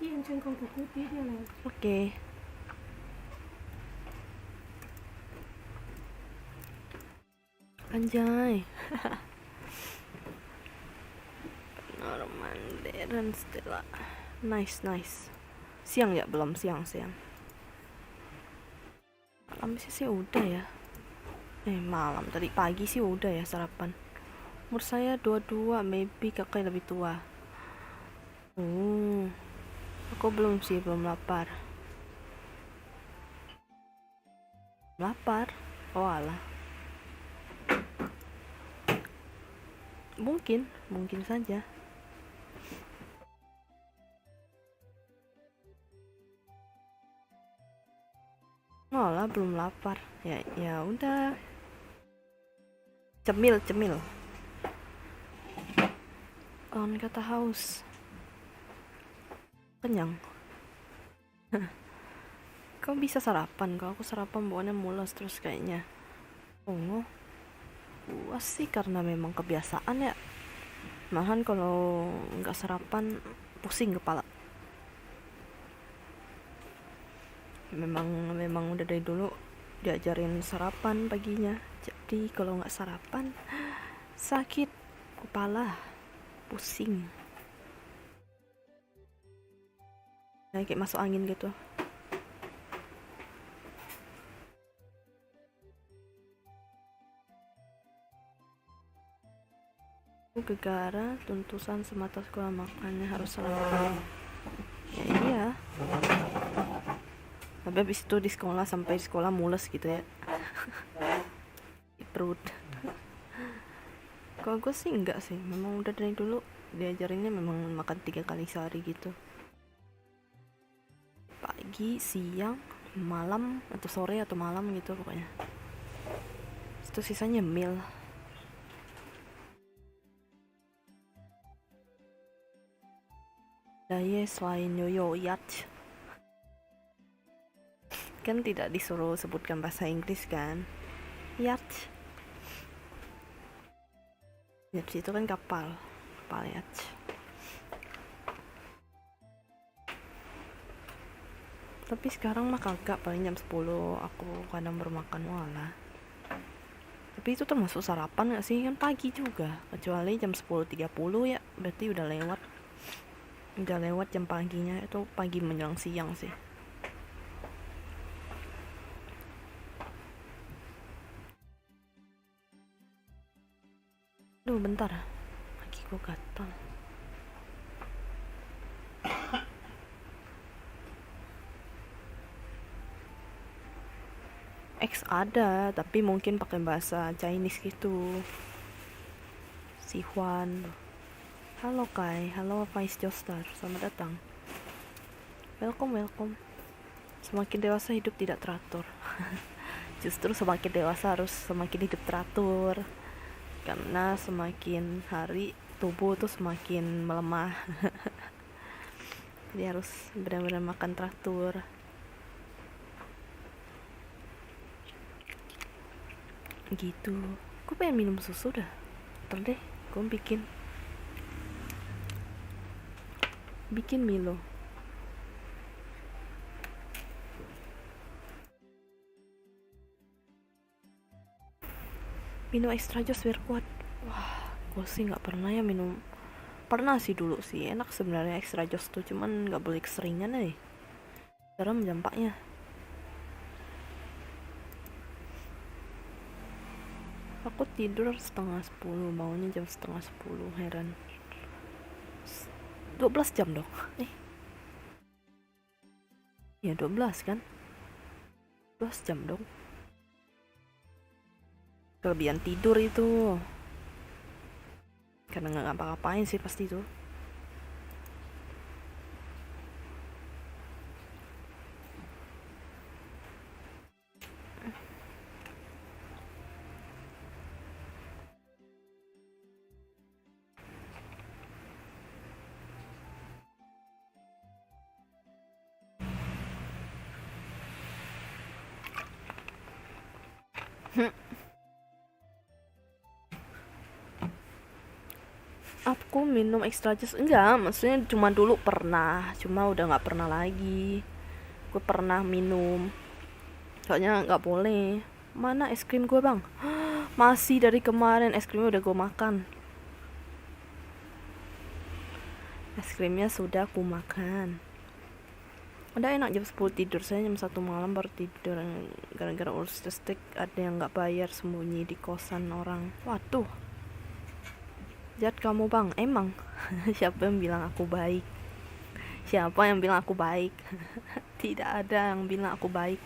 Yang singkong putih dia lah. Oke. Anjay. Norman, Darren, Stella. Nice. Siang ya? Belum siang. Malam sih udah ya. Malam tadi pagi sih udah ya sarapan. Umur saya 22, maybe kakak lebih tua. Aku belum sih, belum lapar. Oh alah. Mungkin saja. Oh lah, belum lapar. Ya udah. Cemil. On kata haus. Kenyang. Kau bisa sarapan? Kalau aku sarapan bawaannya mulas terus kayaknya. Oh, puas sih karena memang kebiasaan ya. Malahan kalau nggak sarapan pusing kepala. Memang udah dari dulu diajarin sarapan paginya. Jadi kalau nggak sarapan sakit kepala, pusing. kayak masuk angin gitu. Gegara tuntutan semata sekolah, makanya harus sarapan. Ya iya, tapi habis itu di sekolah, sampai di sekolah mules gitu ya. Perut. Kalau gue sih enggak sih, memang udah dari dulu diajarinnya memang makan 3 kali sehari gitu, pagi, siang, malam, atau sore atau malam gitu pokoknya. Itu sisanya meal. Daya selain yoyo yacht kan tidak disuruh sebutkan bahasa Inggris kan. Yacht itu kan kapal yacht. Tapi sekarang mah kagak, paling jam 10 aku kadang bermakan wala. Tapi itu termasuk sarapan gak sih? Kan pagi juga, kecuali jam 10.30 ya, berarti udah lewat jam paginya. Itu pagi menjelang siang sih. Duh bentar, kaki gue gatal. X ada, tapi mungkin pakai bahasa Chinese gitu. Si Juan. Halo Kai, halo Vice Joestar, selamat datang. Welcome. Semakin dewasa hidup tidak teratur. Justru semakin dewasa harus semakin hidup teratur, karena semakin hari tubuh tuh semakin melemah. Jadi harus benar-benar makan teratur. Gitu. Gue pengen minum susu dah. Ntar deh, gue bikin Milo. Minum extra jus biar kuat. Wah, gue sih nggak pernah ya minum. Pernah sih dulu sih, enak sebenarnya extra jus tuh, cuman nggak boleh keseringan nih. Serem dampaknya. Aku tidur 9:30, maunya jam 9:30, heran. 12 jam dong. Ya 12 kan? 12 jam dong. Kelebihan tidur itu. Karena nggak ngapa-ngapain sih pasti itu. Aku minum extra jus enggak, maksudnya cuma dulu pernah, cuma udah nggak pernah lagi. Gue pernah minum, soalnya nggak boleh. Mana es krim gue bang? Masih dari kemarin, es krimnya udah gue makan. Es krimnya sudah aku makan. Udah enak, jam 10 tidur. Saya jam 1 malam baru tidur, gara-gara urus listrik. Ada yang nggak bayar, sembunyi di kosan orang. Waduh, jahat kamu bang. Emang siapa yang bilang aku baik? Siapa yang bilang aku baik? Tidak ada yang bilang aku baik.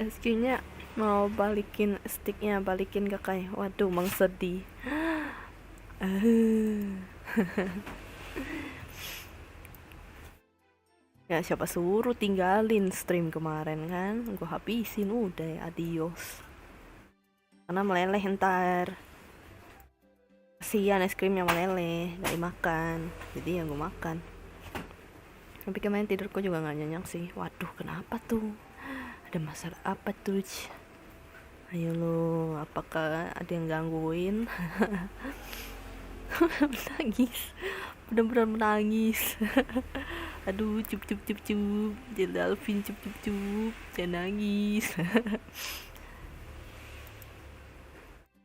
SQ-nya mau balikin sticknya, balikin ke Kai. Waduh, Mang sedih. Ya siapa suruh tinggalin stream kemarin kan? Gue habisin udah, adios. Karena meleleh ntar. Kasian es krimnya meleleh, gak dimakan. Jadi ya gue makan. Tapi kemarin tidurku juga gak nyenyak sih. Waduh, kenapa tuh? Ada masalah apa tuh? Ayo lo, apakah ada yang gangguin? Menangis, bener-bener menangis. Aduh, cup cup cup cup, jadi Alvin cup cup cup, jangan nangis.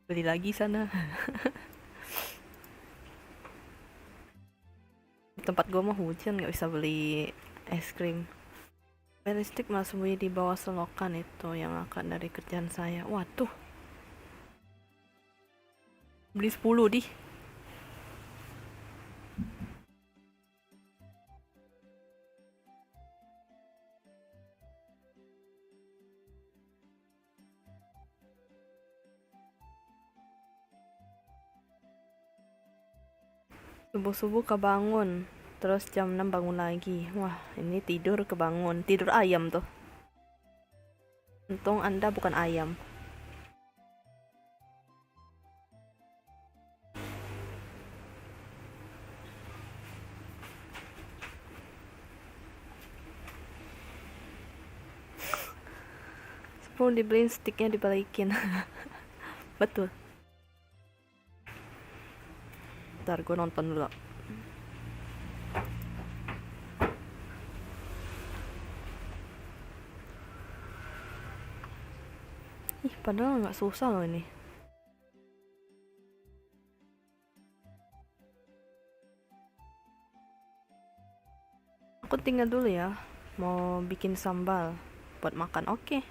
Beli lagi sana. Tempat gua mah hujan, nggak bisa beli es krim. Listrik malah sembunyi di bawah selokan itu yang akan dari kerjaan saya. Waduh, beli 10 di. Subuh-subuh kebangun, terus jam 6 bangun lagi. Wah, ini tidur kebangun, tidur ayam tuh. Untung Anda bukan ayam. Sepuluh dibeliin, sticknya dibalikin. Betul. Ntar gue nonton dulu. Ih, padahal nggak susah loh ini. Aku tinggal dulu ya, mau bikin sambal buat makan. Oke.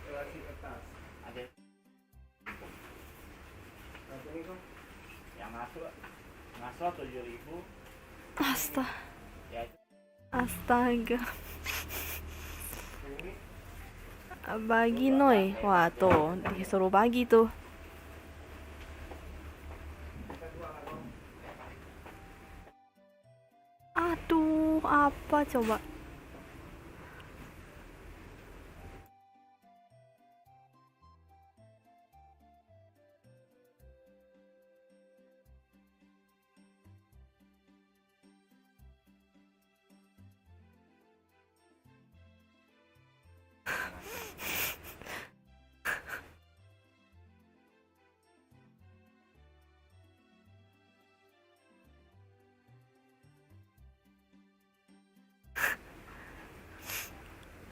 Relasi kertas. Ada Berapa nih kok? yang masuk 7.000 Astaga. ya itu. Astaga. Ini Bagi Noy. Wah, tuh disuruh bagi tuh. kita dua kan? Aduh, apa coba?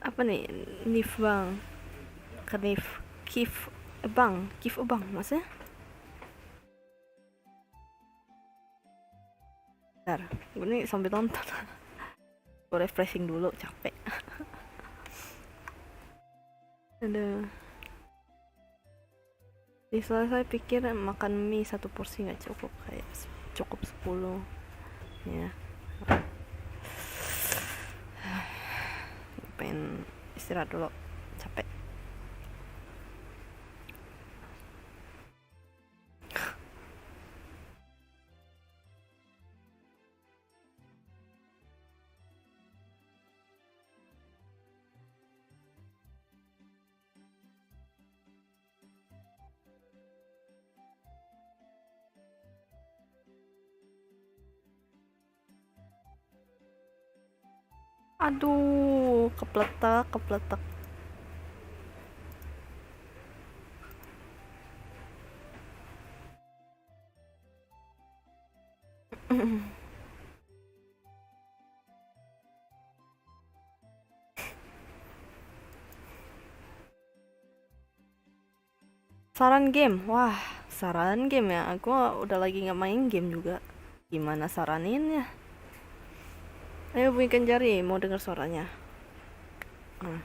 Apa nih? Nif bang. Kenif. Kif bang. Kif bang maksudnya? Bentar, gue nih sambil nonton. Gue refreshing dulu, capek. Aduh. Jadi saya pikir makan mie satu porsi nggak cukup, kayak cukup 10 ya. Pengen istirahat dulu, capek. Aduh, kepletak, kepletak. Saran game, wah, saran game ya. Aku udah lagi nggak main game juga. Gimana saraninnya? Ayo bunyikan jari, mau dengar suaranya. Ah,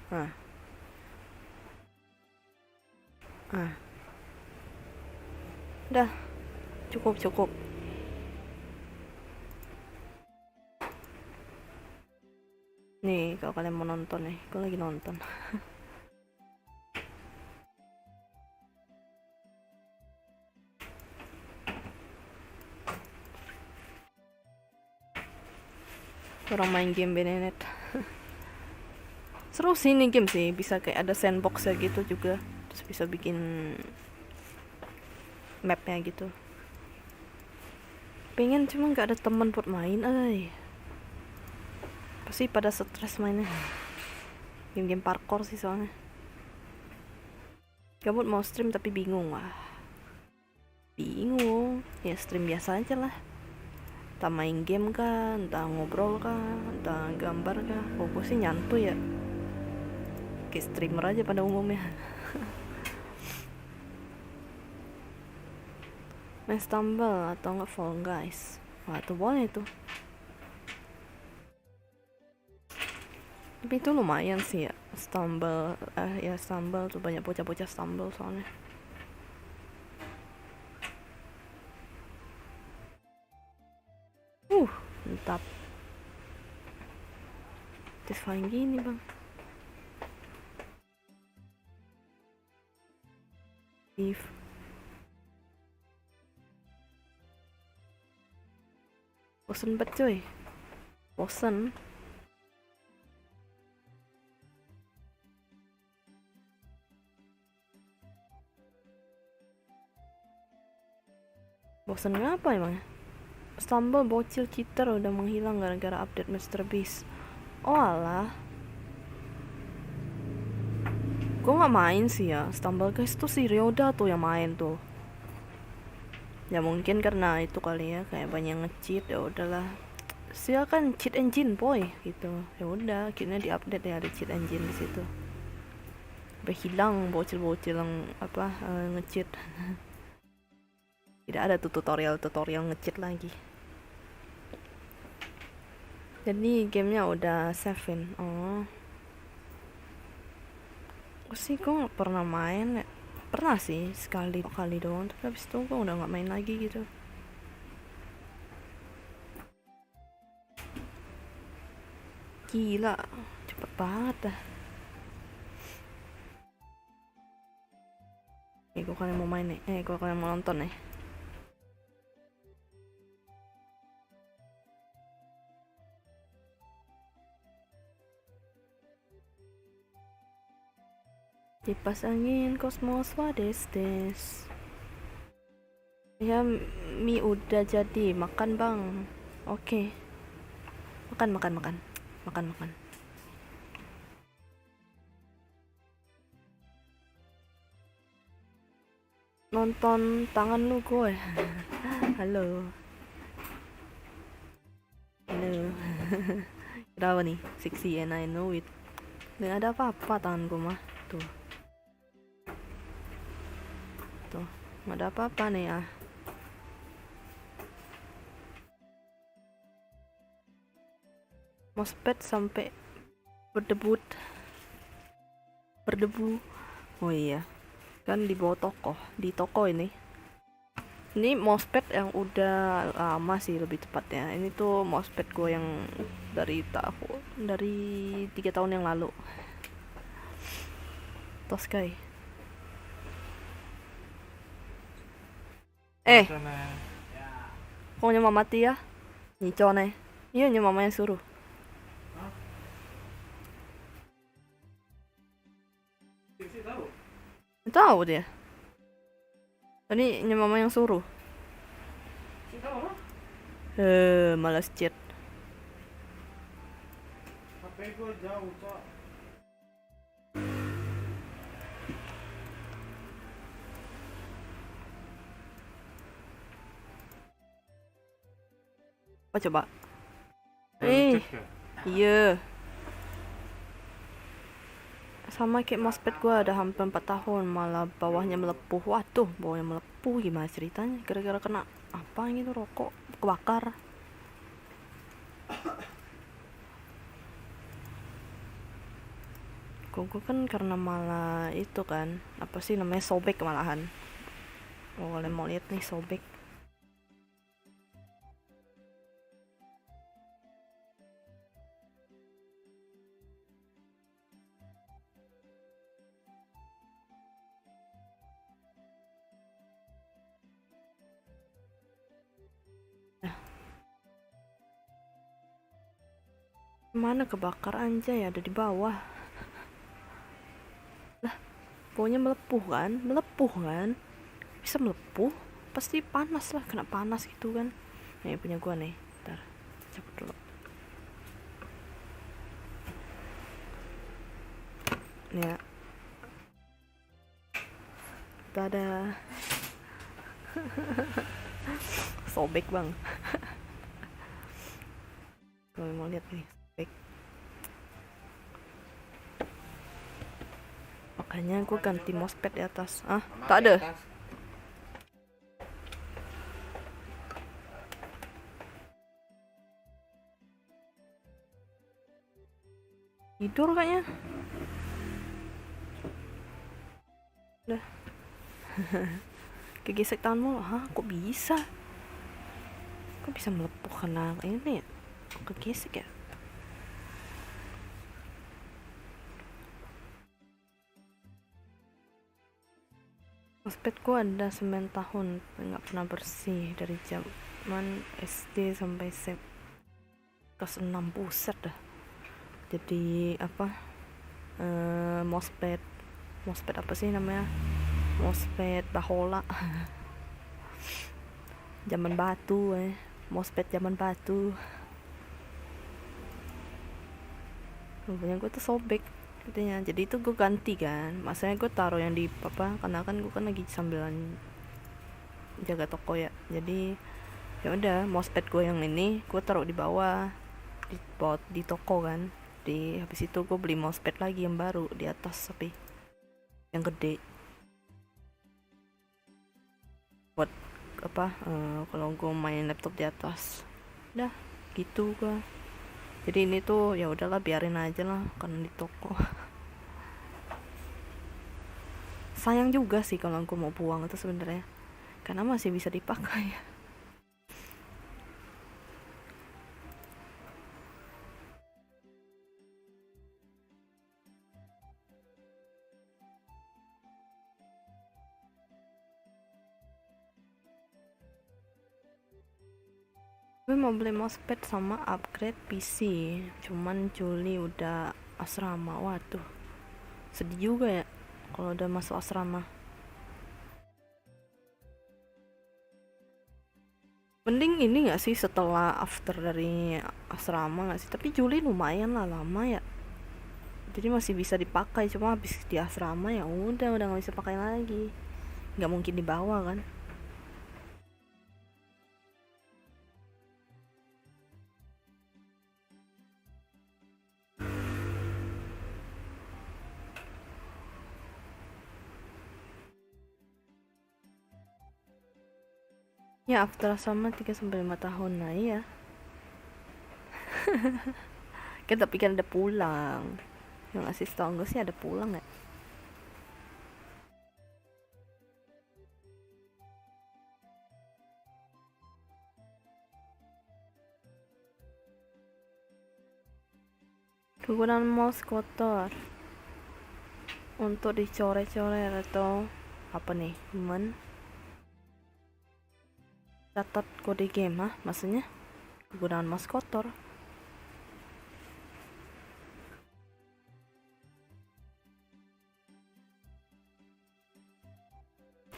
ah, ah. Udah, cukup, cukup. Nih, kalau kalian mau nonton nih, aku lagi nonton. orang main game Benenet. Seru sih ini game sih, bisa kayak ada sandbox ya gitu juga, terus bisa bikin mapnya gitu. Pengen cuma nggak ada teman buat main, pasti pada stres mainnya. Game-game parkour sih soalnya. Gabut mau stream tapi bingung ya stream biasa aja lah, entah main game kah, entah ngobrol kah, entah gambar kah. Gue sih nyantuy ya, kayak streamer aja pada umumnya. Main Stumble atau nggak Fall Guys, wah tuh boleh tuh. Tapi itu lumayan sih ya Stumble, ya Stumble tuh banyak bocah-bocah Stumble soalnya. Mantap. Satisfying gini bang. Bosen banget cuy, bosen. Bosen ngapa emang? Stumble bocil cheater udah menghilang gara-gara update Mr. Beast. Oh alah, gue nggak main sih ya Stumble guys, tuh si Ryoda tuh yang main tuh. Ya mungkin karena itu kali ya, kayak banyak nge-cheat, ya udahlah. Sia kan cheat engine boy gitu. Ya udah, akhirnya diupdate ya ada cheat engine di situ. Udah hilang bocil-bocil yang nge-cheat. Tidak ada tuh tutorial nge-cheat lagi. Jadi gamenya udah save-in. Oh. Sih gue gak pernah main ya. Pernah sih sekali doang, tapi habis itu gue udah gak main lagi gitu. Gila, cepet banget dah. Gue kalian mau main nih, gue kalian mau nonton nih. Kipas angin kosmos, what is this? Ya mie udah jadi, makan bang. Oke. Makan. Nonton tangan lu gue. Halo. Kenapa nih? Sexy and I know it. Gak ada apa-apa tanganku mah. Tuh, gak ada apa-apa nih ya. Mousepad sampai berdebu. Oh iya, kan di bawah toko ini mousepad yang udah lama sih lebih tepatnya. Ini tuh mousepad gue yang dari 3 tahun yang lalu. Toskai. Kok nyama mati ya? Nico nih. Iya nyama mamanya suruh. Tahu dia. Tadi mama yang suruh. Malas chat. HP gue jauh, Cok. Apa coba? Iya. Sama kayak mousepad gue ada hampir 4 tahun, malah bawahnya melepuh. Waduh, bawahnya melepuh gimana ceritanya? Gara-gara kena apa gitu, rokok kebakar. Gue kan karena malah itu kan, apa sih namanya, sobek malahan. Oh, kalian mau lihat nih sobek. Mana kebakar anjay, ada di bawah. Lah, pokoknya melepuh kan? Bisa melepuh, pasti panas lah, kena panas gitu kan. Nih punya gua nih, ntar cabut dulu. Nih ya. Dadah. Sobek bang. Kalau mau lihat nih, sobek. Makanya gue ganti mousepad di atas. Ah, Mama tak di ada. atas. Tidur kayaknya. Udah. Kegesek tanganmu. Hah, kok bisa? Kok bisa melepuh karena ini ya? Kok kegesek ya? Mousepad gue ada 9 tahun, nggak pernah bersih dari zaman SD sampai kelas 6, buset dah. Jadi apa? Mousepad apa sih namanya? Mousepad bahola. Zaman batu, mousepad zaman batu. Rupanya gue tuh sobek katanya, jadi itu gue ganti kan, maksudnya gue taruh yang di apa, karena kan gue kan lagi sambilan jaga toko ya, jadi ya udah mousepad gue yang ini gue taruh di bawah di toko kan, habis itu gue beli mousepad lagi yang baru di atas, tapi yang gede buat apa, kalau gue main laptop di atas. Dah gitu gue. Jadi ini tuh ya udahlah, biarin aja lah karena di toko. Sayang juga sih kalau aku mau buang itu sebenarnya, karena masih bisa dipakai. Gue mau beli mousepad sama upgrade PC, cuman Juli udah asrama. Waduh, sedih juga ya kalau udah masuk asrama. Mending ini gak sih setelah after dari asrama gak sih? Tapi Juli lumayan lah lama ya, jadi masih bisa dipakai. Cuma habis di asrama ya udah gak bisa pakai lagi, nggak mungkin dibawa kan. Ya after asrama 3-5 tahun. Nah iya. Kan tapi kan ada pulang. Yang ngasih tau gue sih ada pulang gak? Kegunaan mouse kotor untuk dicoret-coret atau apa nih, catat kode game. Maksudnya kegunaan mouse kotor.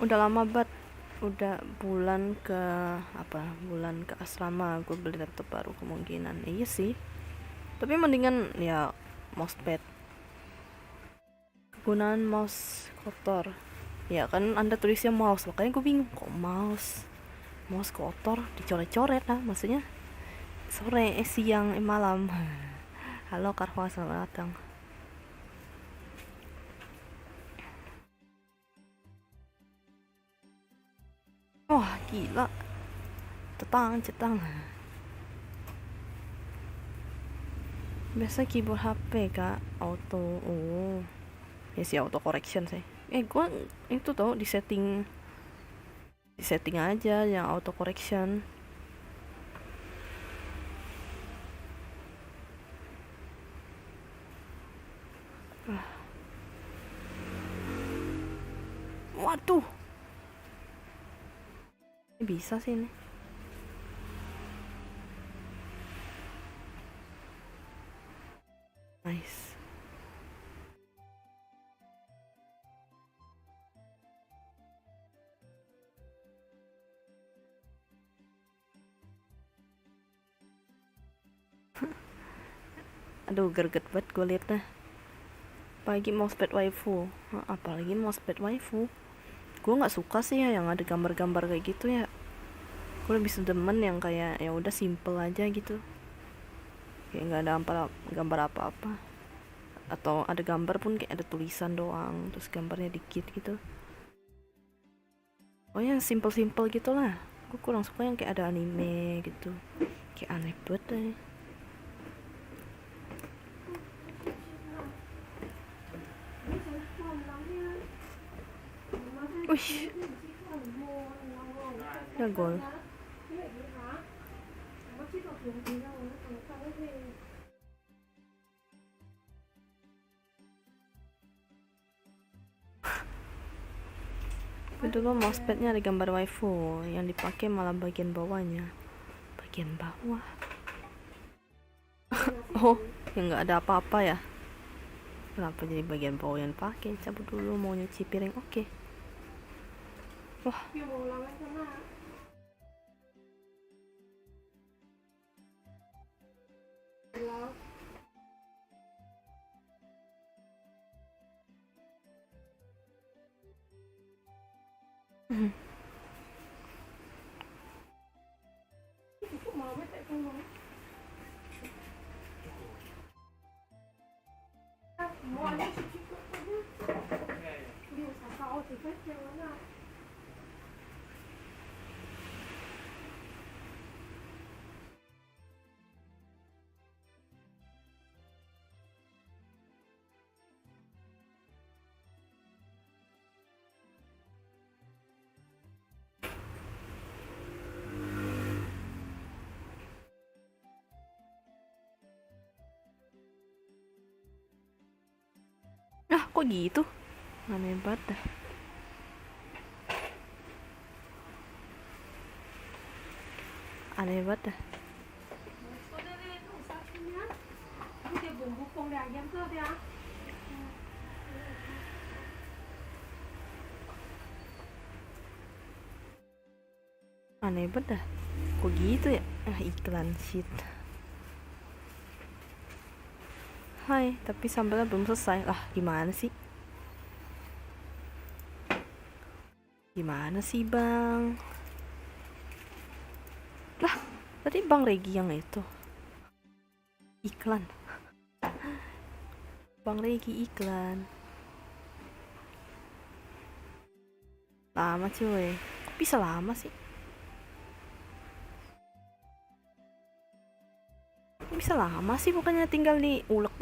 Udah lama banget, udah bulan ke asrama gue beli laptop baru kemungkinan. Iya sih, tapi mendingan ya mousepad. Kegunaan mouse kotor ya kan, anda tulisnya mouse, makanya gue bingung kok mouse kotor, dicoret-coret lah, maksudnya sore, siang, malam. Halo Karva, selamat datang. Wah gila, cetang. Biasa keyboard HP kak auto, ya sih auto correction sih. Gue itu tau di setting aja yang auto correction. Waduh, bisa sih ini. Nice. Aduh, greget banget gue liatnya. Apalagi mousepad waifu. Apalagi mousepad waifu. Gue nggak suka sih ya yang ada gambar-gambar kayak gitu ya. Gue lebih sedemen yang kayak ya udah simple aja gitu. Kayak nggak ada gambar apa-apa. Atau ada gambar pun kayak ada tulisan doang, terus gambarnya dikit gitu. Oh yang simple-simple gitu lah. Gue kurang suka yang kayak ada anime gitu. Kayak aneh banget deh. Wih, udah gol. Dulu mousepadnya ada gambar waifu, yang dipakai malah bagian bawahnya. Bagian bawah. Oh, yang nggak ada apa-apa ya. Kenapa jadi bagian bawah yang dipakai? Cabut dulu, mau nyuci piring. Oke. Wah. Kok gitu? Aneh banget dah. Aneh banget dah. Aneh banget dah. Kok gitu ya? Iklan shit. Hai, tapi sambalnya belum selesai. Lah, gimana sih? Gimana sih, Bang? Lah, tadi Bang Regi yang itu. Iklan. Bang Regi iklan. Lama cuy. Kok bisa lama sih? Bisa lama sih, bukannya tinggal di ulek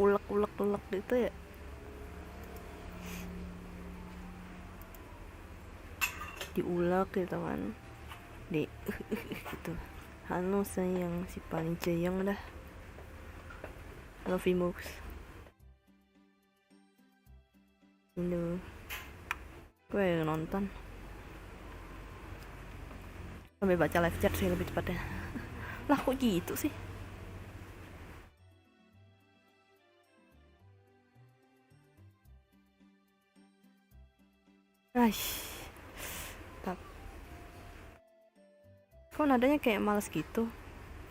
gitu ya. Diulek gitu kan, di gitu. Halo sayang, si paling ceyeng dah. Halo Vimux. Halo, gue nonton sampai baca live chat sih lebih tepatnya. Lah kok gitu sih? Kok nadanya kayak males gitu?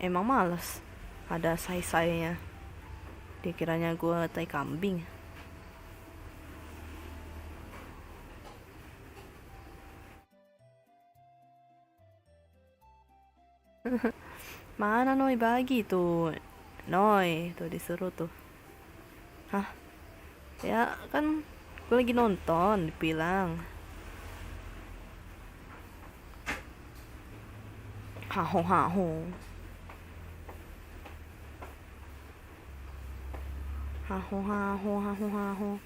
Emang males? Ada say-saynya. Dikiranya gue tai kambing. Mana Noi bagi tuh? Noi tuh disuruh tuh. Hah? Ya kan gue lagi nonton, dibilang. Haho. Haho.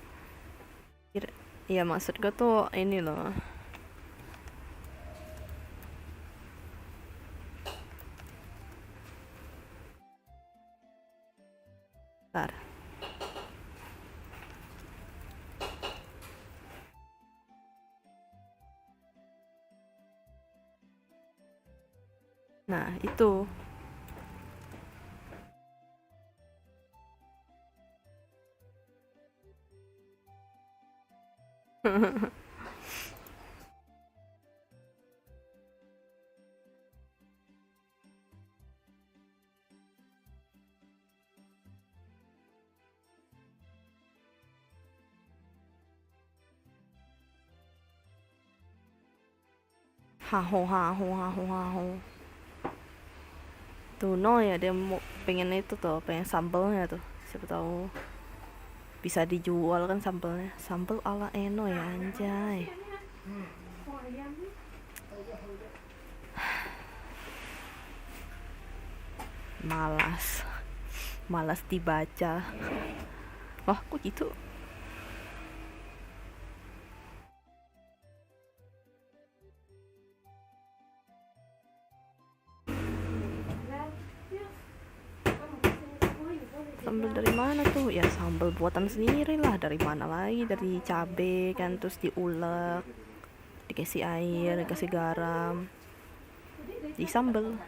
Iya maksud gue tuh ini loh. Bentar. Nah itu Haho haho haho haho. Tuh no ya, dia mau pengen itu tuh, pengen sambelnya tuh. Siapa tahu bisa dijual kan sambelnya. Sambel ala Eno ya, anjay. Malas dibaca. Wah, kok gitu? Sambal dari mana tuh? Ya sambal buatan sendiri lah. Dari mana lagi? Dari cabe kan, terus diulek, dikasih air, dikasih garam, di sambal.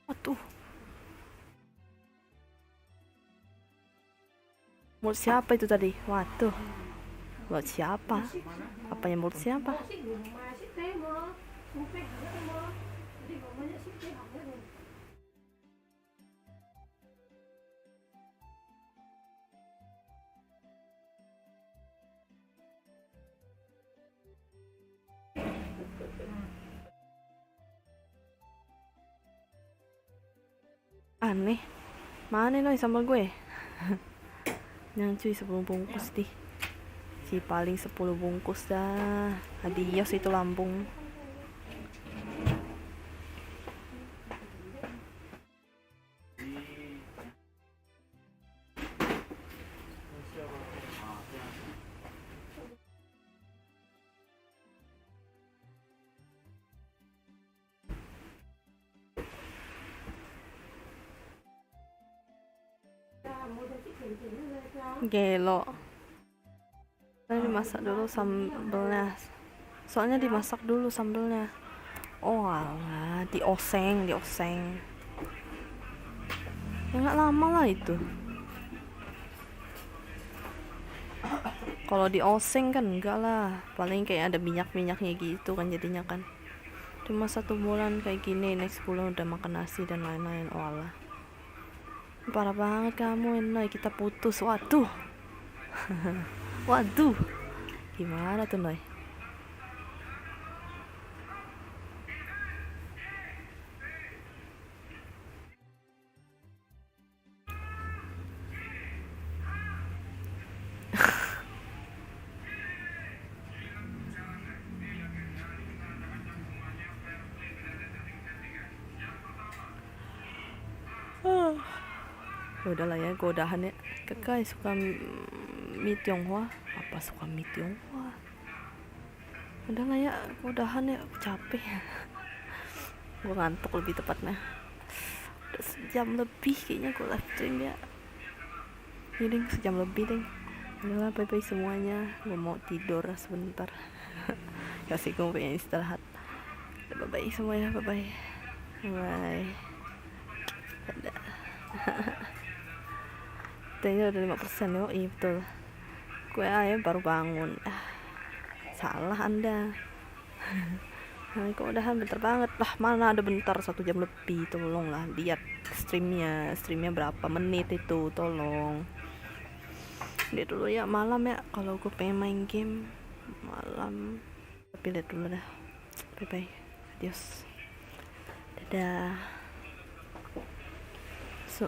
Waduh, mulut siapa itu tadi? Waduh, mulut siapa? Apanya mulut siapa? Aneh, mana nih sambal gue? Yang cuy 10 bungkus deh. Si paling 10 bungkus dah. Adios itu lambung. Gelo. Nah, dimasak dulu sambelnya. Soalnya dimasak dulu sambelnya. Oh alah, dioseng. Ya nggak lama lah itu. Kalau dioseng kan enggak lah. Paling kayak ada minyak-minyaknya gitu kan jadinya kan. Cuma 1 bulan kayak gini, next bulan udah makan nasi dan lain-lain. Oh alah. Parah banget kamu, Noy. Kita putus. Waduh. Waduh. Gimana tuh, Noy? Udah lah ya, gue udahan ya. Kekai suka mie Tionghoa. Apa suka mie Tionghoa? Udah lah ya, gue udahan ya. Capek. Gue ngantuk lebih tepatnya. Udah sejam lebih kayaknya gue live stream ya. Ini ding, sejam lebih ding. Udah lah, bye-bye semuanya. Gue mau tidur sebentar. Kasih gue pengen istirahat. Bye-bye semuanya, bye-bye. Bye. Dadah. Kayaknya udah 5% yo, iya betul. Gue ayam baru bangun. Salah Anda. Kok udahan bentar banget lah, mana ada bentar 1 jam lebih. Tolong lah lihat streamnya berapa menit itu, tolong lihat dulu ya. Malam ya kalau gue pengen main game malam, tapi lihat dulu dah. Bye bye, adios, dadah.